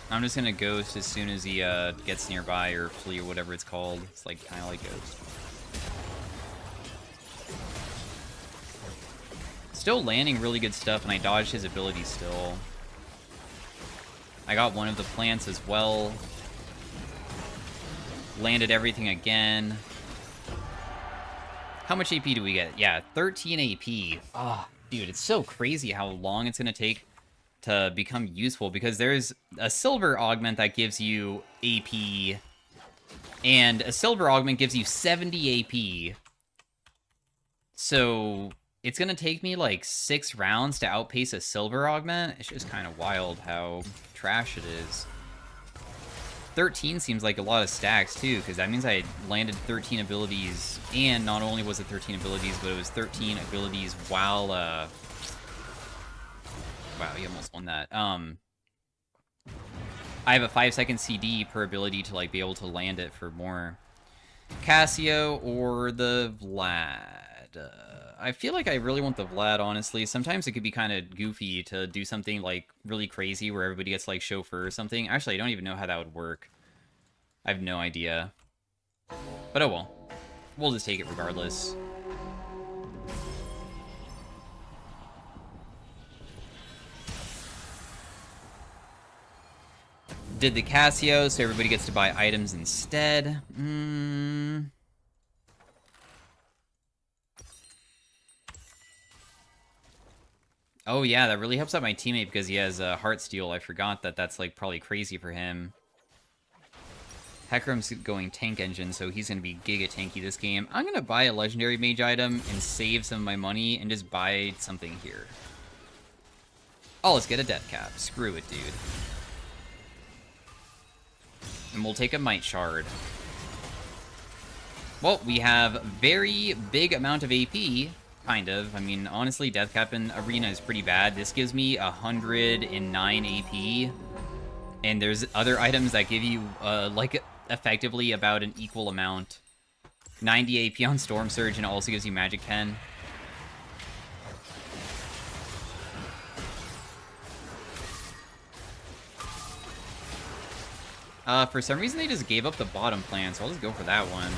I'm just gonna Ghost as soon as he gets nearby, or Flee, or whatever it's called. It's like kind of like Ghost. Still landing really good stuff, and I dodged his ability still. I got one of the plants as well. Landed everything again. How much AP do we get? Yeah, 13 AP. Ah, dude, it's so crazy how long it's gonna take to become useful, because there's a silver augment that gives you AP, and a silver augment gives you 70 AP. So it's gonna take me like 6 rounds to outpace a silver augment. It's just kind of wild how trash it is. 13 seems like a lot of stacks too, because that means I landed 13 abilities, and not only was it 13 abilities, but it was 13 abilities while wow, you almost won that. I have a 5-second CD per ability to like be able to land it for more. Cassio or the Vlad? I feel like I really want the Vlad, honestly. Sometimes it could be kind of goofy to do something like really crazy where everybody gets like chauffeur or something. Actually, I don't even know how that would work. I have no idea. But oh well. We'll just take it regardless. Did the Cassio, so everybody gets to buy items instead. Oh yeah, that really helps out my teammate because he has Heartsteel. I forgot that that's like probably crazy for him. Hecarim's going tank engine, so he's going to be giga tanky this game. I'm going to buy a legendary mage item and save some of my money and just buy something here. Oh, let's get a death cap. Screw it, dude. And we'll take a Might Shard. Well, we have very big amount of AP, kind of. I mean, honestly, death cap in Arena is pretty bad. This gives me 109 AP. And there's other items that give you, like, effectively about an equal amount. 90 AP on Storm Surge, and it also gives you Magic Pen. For some reason, they just gave up the bottom plan, so I'll just go for that one.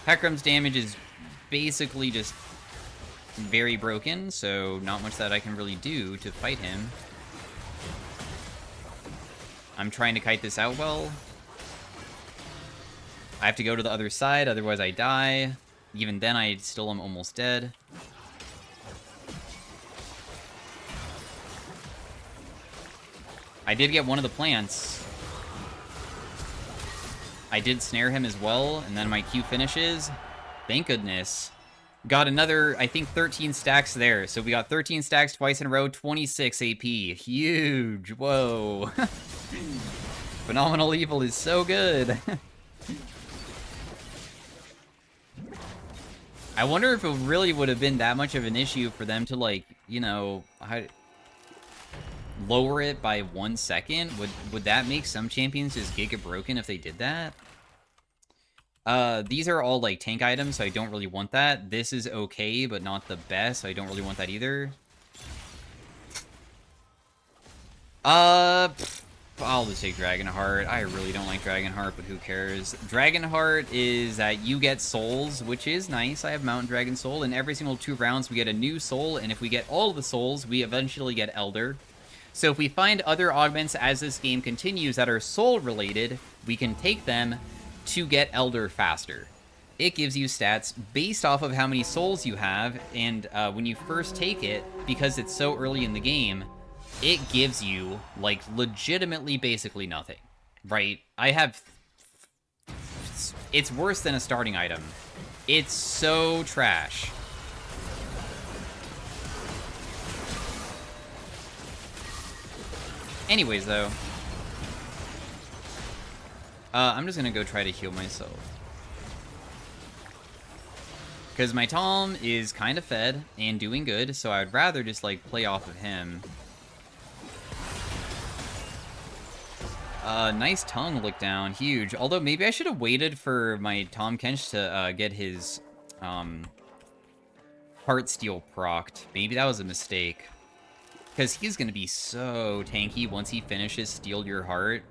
Hecarim's damage is basically just very broken, so not much that I can really do to fight him. I'm trying to kite this out well. I have to go to the other side, otherwise I die. Even then, I still am almost dead. I did get one of the plants. I did snare him as well, and then my Q finishes. Thank goodness. Got another, I think, 13 stacks there. So we got 13 stacks twice in a row, 26 AP. Huge. Whoa. Phenomenal Evil is so good. I wonder if it really would have been that much of an issue for them to, like, you know, lower it by 1 second. Would that make some champions just Giga broken if they did that? These are all, like, tank items, so I don't really want that. This is okay, but not the best, so I don't really want that either. I'll just take Dragonheart. I really don't like Dragonheart, but who cares? Dragonheart is that you get souls, which is nice. I have Mountain Dragon Soul, and every single 2 rounds we get a new soul, and if we get all of the souls, we eventually get Elder. So if we find other augments as this game continues that are soul-related, we can take them to get Elder faster. It gives you stats based off of how many souls you have, and when you first take it, because it's so early in the game, it gives you, like, legitimately basically nothing, right? I have... It's worse than a starting item. It's so trash. Anyways, though, I'm just gonna go try to heal myself. Because my Tom is kind of fed and doing good, so I'd rather just, like, play off of him. Nice tongue lick down, huge. Although maybe I should have waited for my Tom Kench to get his Heartsteel procced. Maybe that was a mistake. Because he's going to be so tanky once he finishes Steal Your Heart.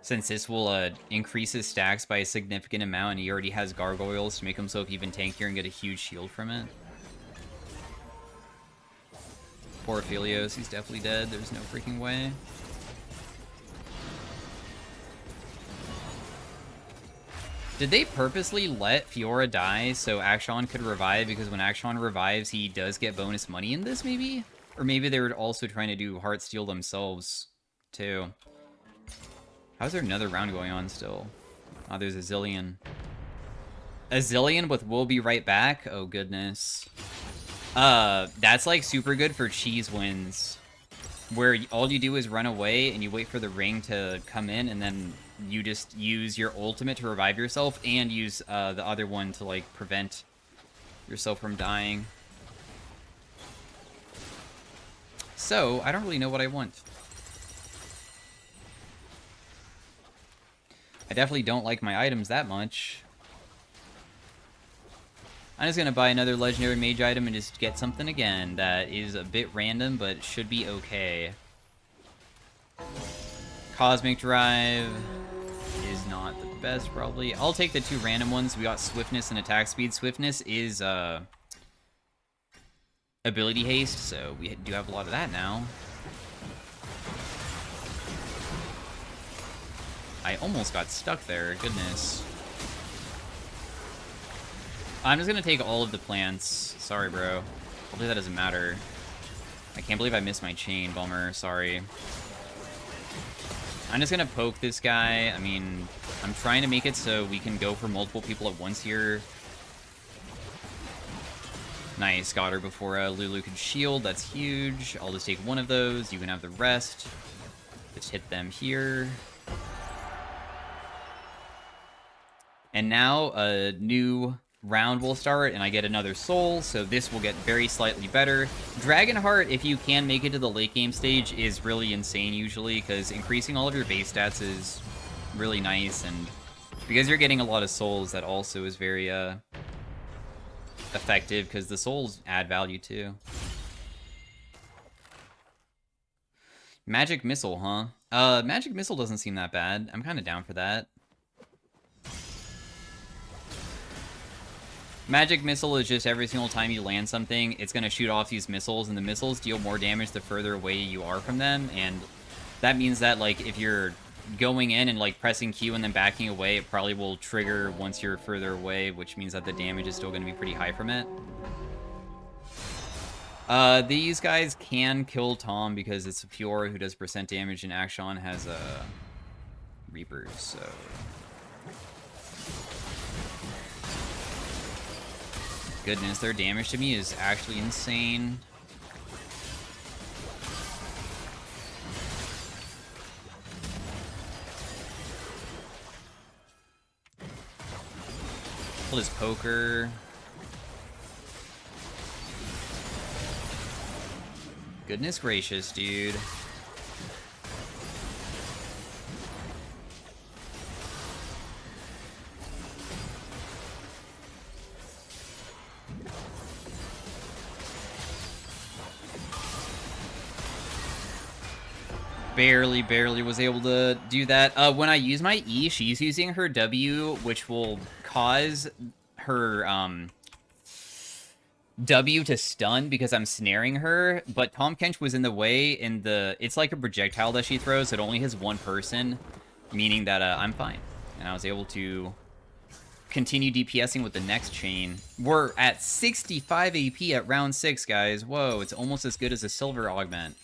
Since this will increase his stacks by a significant amount, and he already has Gargoyles to make himself even tankier and get a huge shield from it. Poor Aphelios, he's definitely dead. There's no freaking way. Did they purposely let Fiora die so Akshan could revive? Because when Akshan revives, he does get bonus money in this, maybe? Or maybe they were also trying to do Heartsteel themselves, too. How's there another round going on still? Oh, there's a Zillion. A Zillion with We'll Be Right Back? Oh, goodness. That's, like, super good for cheese wins. Where all you do is run away, and you wait for the ring to come in, and then you just use your ultimate to revive yourself, and use the other one to, like, prevent yourself from dying. So, I don't really know what I want. I definitely don't like my items that much. I'm just gonna buy another legendary mage item and just get something again that is a bit random, but should be okay. Cosmic Drive is not the best, probably. I'll take the 2 random ones. We got Swiftness and Attack Speed. Swiftness is, Ability Haste, so we do have a lot of that now. I almost got stuck there, goodness. I'm just gonna take all of the plants. Sorry, bro. Hopefully that doesn't matter. I can't believe I missed my chain, bummer, sorry. I'm just gonna poke this guy. I mean, I'm trying to make it so we can go for multiple people at once here. Nice, got her before Lulu could shield. That's huge. I'll just take one of those. You can have the rest. Just hit them here. And now a new round will start, and I get another soul, so this will get very slightly better. Dragonheart, if you can make it to the late game stage, is really insane usually, because increasing all of your base stats is really nice, and because you're getting a lot of souls, that also is very effective, because the souls add value too. Magic Missile, huh? Magic Missile doesn't seem that bad. I'm kind of down for that. Magic Missile is just every single time you land something, it's going to shoot off these missiles, and the missiles deal more damage the further away you are from them, and that means that, like, if you're going in and, like, pressing Q and then backing away, it probably will trigger once you're further away, which means that the damage is still going to be pretty high from it. These guys can kill Tom because it's a Fiora who does percent damage, and Akshan has Reapers, so... Goodness, their damage to me is actually insane. Pull his poker. Goodness gracious, dude. Barely was able to do that. When I use my E, she's using her W, which will cause her W to stun because I'm snaring her, but Tahm Kench was in the way, and it's like a projectile that she throws, so it only hits one person, meaning that I'm fine. And I was able to continue DPSing with the next chain. We're at 65 AP at round 6, guys. Whoa, it's almost as good as a silver augment.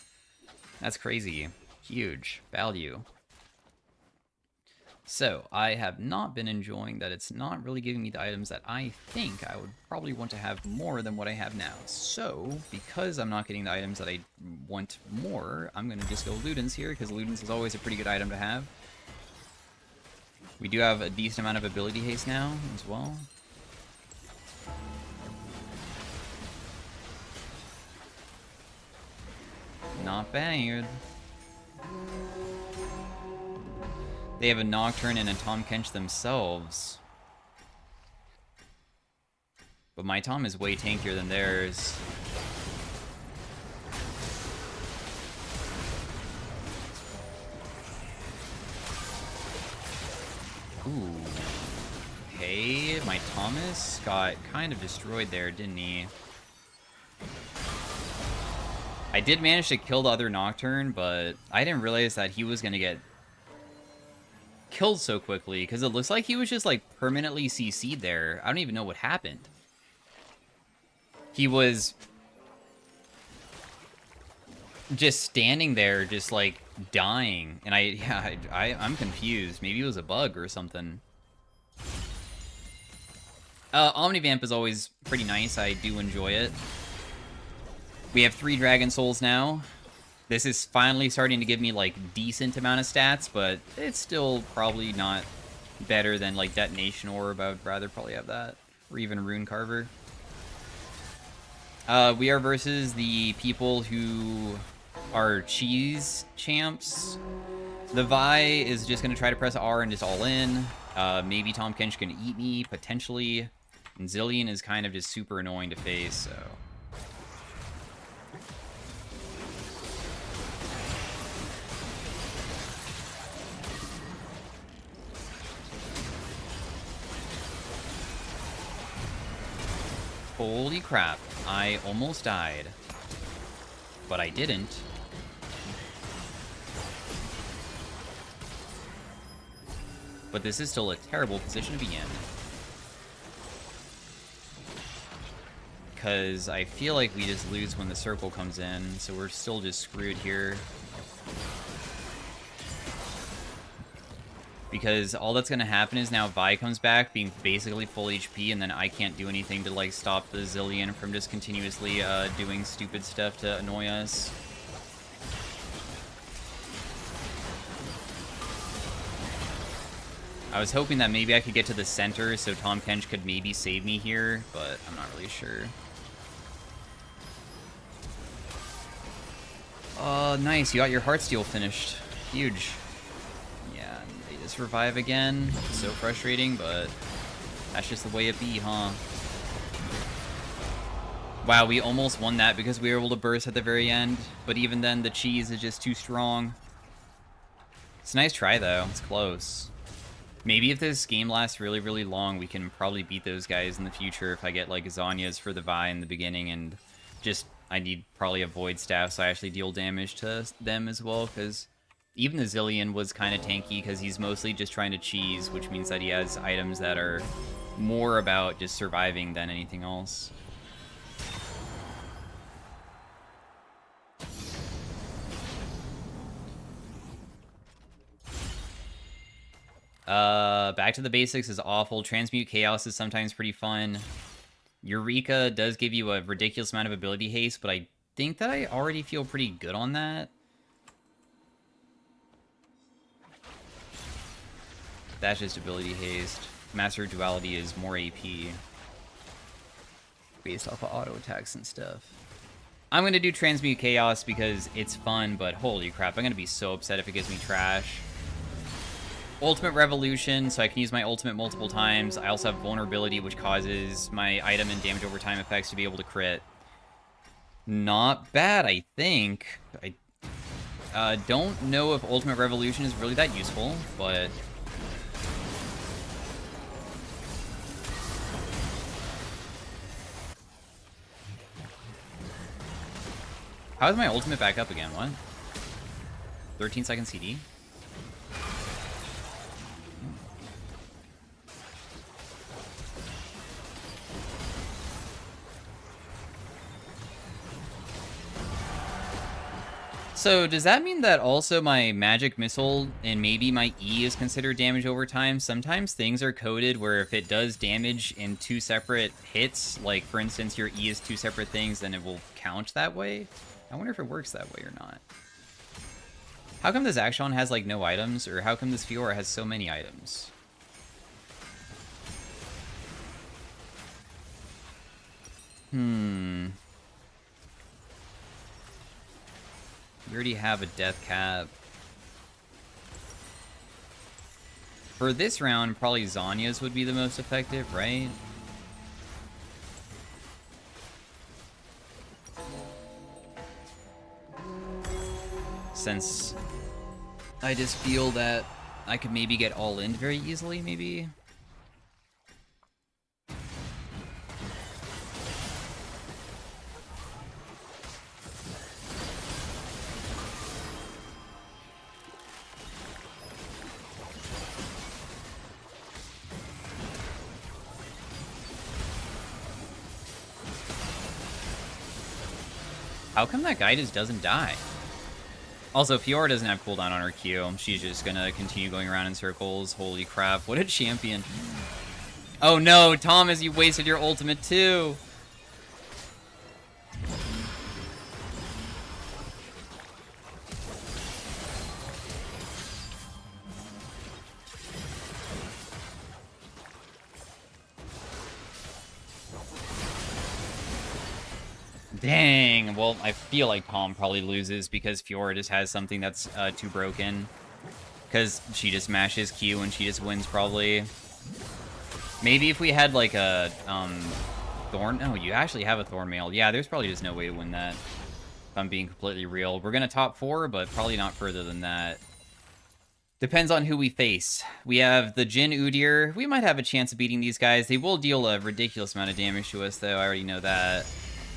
That's crazy. Huge value. So, I have not been enjoying that it's not really giving me the items that I think I would probably want to have more than what I have now. So, because I'm not getting the items that I want more, I'm going to just go Ludens here, because Ludens is always a pretty good item to have. We do have a decent amount of ability haste now, as well. Not bad. They have a Nocturne and a Tahm Kench themselves. But my Tahm is way tankier than theirs. Ooh. Okay, my Thomas got kind of destroyed there, didn't he? I did manage to kill the other Nocturne, but I didn't realize that he was going to get killed so quickly, because it looks like he was just, like, permanently CC'd there. I don't even know what happened. He was just standing there, just, like, dying. And I'm confused. Maybe it was a bug or something. Omnivamp is always pretty nice. I do enjoy it. We have 3 Dragon Souls now. This is finally starting to give me, like, decent amount of stats, but it's still probably not better than, like, Detonation Orb. I would rather probably have that. Or even Rune Carver. We are versus the people who are cheese champs. The Vi is just going to try to press R and just all in. Maybe Tahm Kench can eat me, potentially. And Zillion is kind of just super annoying to face, so... Holy crap, I almost died. But I didn't. But this is still a terrible position to be in. Because I feel like we just lose when the circle comes in, so we're still just screwed here. Because all that's going to happen is now Vi comes back being basically full HP, and then I can't do anything to, like, stop the Zilean from just continuously doing stupid stuff to annoy us. I was hoping that maybe I could get to the center so Tahm Kench could maybe save me here, but I'm not really sure. Oh, nice. You got your Heartsteel finished. Huge. Yeah, they just revive again. So frustrating, but that's just the way it be, huh? Wow, we almost won that because we were able to burst at the very end, but even then, the cheese is just too strong. It's a nice try, though. It's close. Maybe if this game lasts really, really long, we can probably beat those guys in the future if I get, like, Zhonya's for the Vi in the beginning, and just, I need probably a Void Staff so I actually deal damage to them as well, because even the Zilean was kind of tanky because he's mostly just trying to cheese, which means that he has items that are more about just surviving than anything else. Back to the basics is awful. Transmute Chaos is sometimes pretty fun. Eureka does give you a ridiculous amount of ability haste, but I think that I already feel pretty good on that. That's just ability haste. Master Duality is more AP. Based off of auto attacks and stuff. I'm going to do Transmute Chaos because it's fun, but holy crap, I'm going to be so upset if it gives me trash. Ultimate Revolution, so I can use my ultimate multiple times. I also have Vulnerability, which causes my item and damage over time effects to be able to crit. Not bad, I think. I don't know if Ultimate Revolution is really that useful, but... How is my ultimate back up again? What? 13-second CD? So, does that mean that also my Magic Missile and maybe my E is considered damage over time? Sometimes things are coded where if it does damage in 2 separate hits, like, for instance, your E is 2 separate things, then it will count that way? I wonder if it works that way or not. How come this Akshan has, like, no items? Or how come this Fiora has so many items? We already have a death cap. For this round, probably Zhonya's would be the most effective, right? Since I just feel that I could maybe get all in very easily, maybe? How come that guy just doesn't die? Also, Fiora doesn't have cooldown on her Q. She's just gonna continue going around in circles. Holy crap, what a champion. Oh no, Thomas, you wasted your ultimate too. Dang, well, I feel like Tahm probably loses because Fiora just has something that's too broken. Because she just mashes Q and she just wins, probably. Maybe if we had, like, a, Thorn... No, you actually have a Thorn Mail. Yeah, there's probably just no way to win that. If I'm being completely real. We're gonna top 4, but probably not further than that. Depends on who we face. We have the Jin Udyr. We might have a chance of beating these guys. They will deal a ridiculous amount of damage to us, though. I already know that.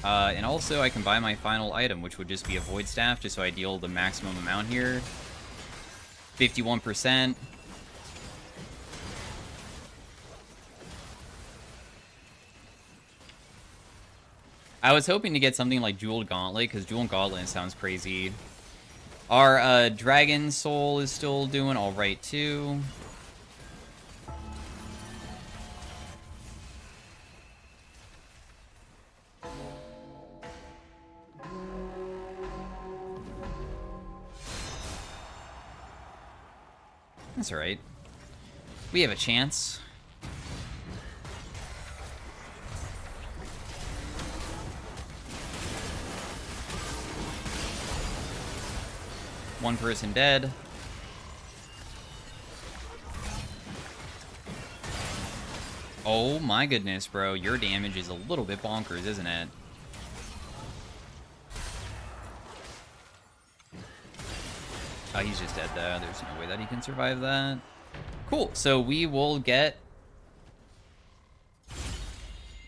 And also, I can buy my final item, which would just be a Void Staff, just so I deal the maximum amount here. 51%. I was hoping to get something like Jeweled Gauntlet, because Jeweled Gauntlet sounds crazy. Our Dragon Soul is still doing alright, too. It's alright. We have a chance. One person dead. Oh my goodness, bro. Your damage is a little bit bonkers, isn't it? Oh, he's just dead though. There's no way that he can survive that. Cool. So we will get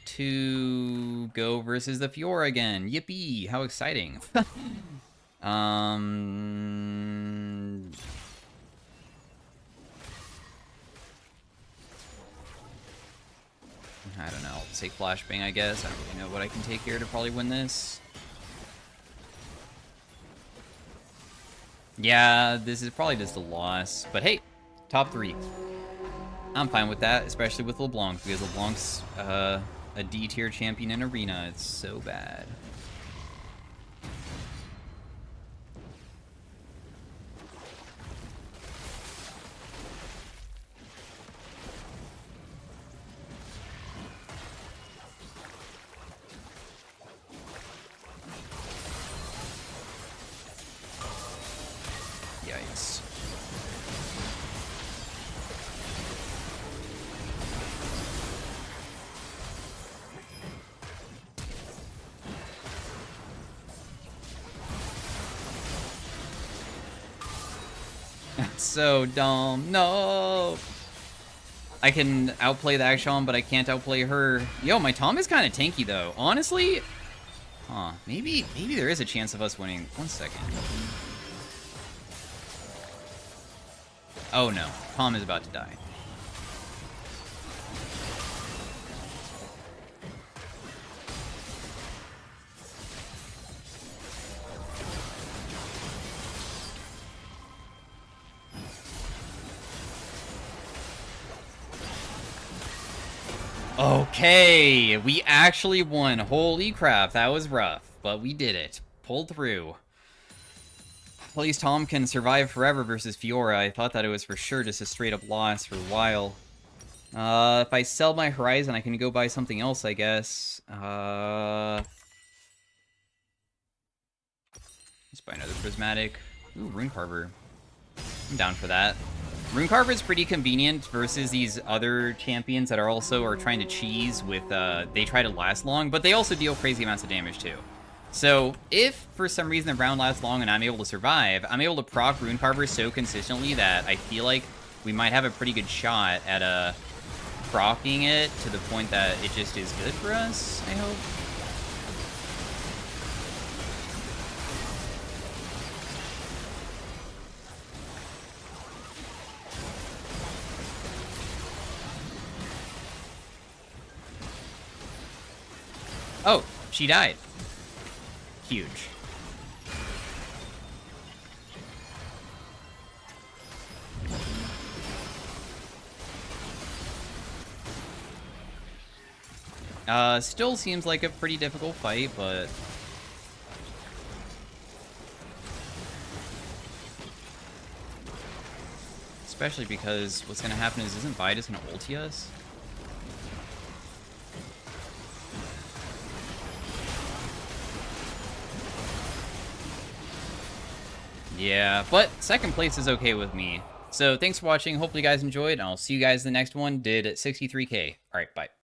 to go versus the Fiora again. Yippee! How exciting. I don't know. I'll take Flashbang, I guess. I don't really know what I can take here to probably win this. Yeah, this is probably just a loss. But hey, top 3. I'm fine with that, especially with Leblanc, because LeBlanc's a D-tier champion in Arena. It's so bad. Yikes. That's so dumb. No! I can outplay the Akshan, but I can't outplay her. Yo, my Tom is kind of tanky, though. Honestly? Huh. Maybe there is a chance of us winning. 1 second. Oh no, Tom is about to die. Okay, we actually won. Holy crap, that was rough, but we did it. Pulled through. At least Tom can survive forever versus Fiora. I thought that it was for sure just a straight up loss for a while. If I sell my Horizon, I can go buy something else, I guess. Let's buy another Prismatic. Ooh, Rune Carver. I'm down for that. Rune Carver is pretty convenient versus these other champions that are trying to cheese with, they try to last long, but they also deal crazy amounts of damage too. So, if for some reason the round lasts long and I'm able to survive, I'm able to proc Rune Carver so consistently that I feel like we might have a pretty good shot at proccing it to the point that it just is good for us, I hope. Oh, she died. Huge. Still seems like a pretty difficult fight, but... especially because what's gonna happen is, isn't Vi just gonna ulti us? Yeah, but second place is okay with me. So thanks for watching. Hopefully you guys enjoyed, and I'll see you guys in the next one. Did 63K. All right, bye.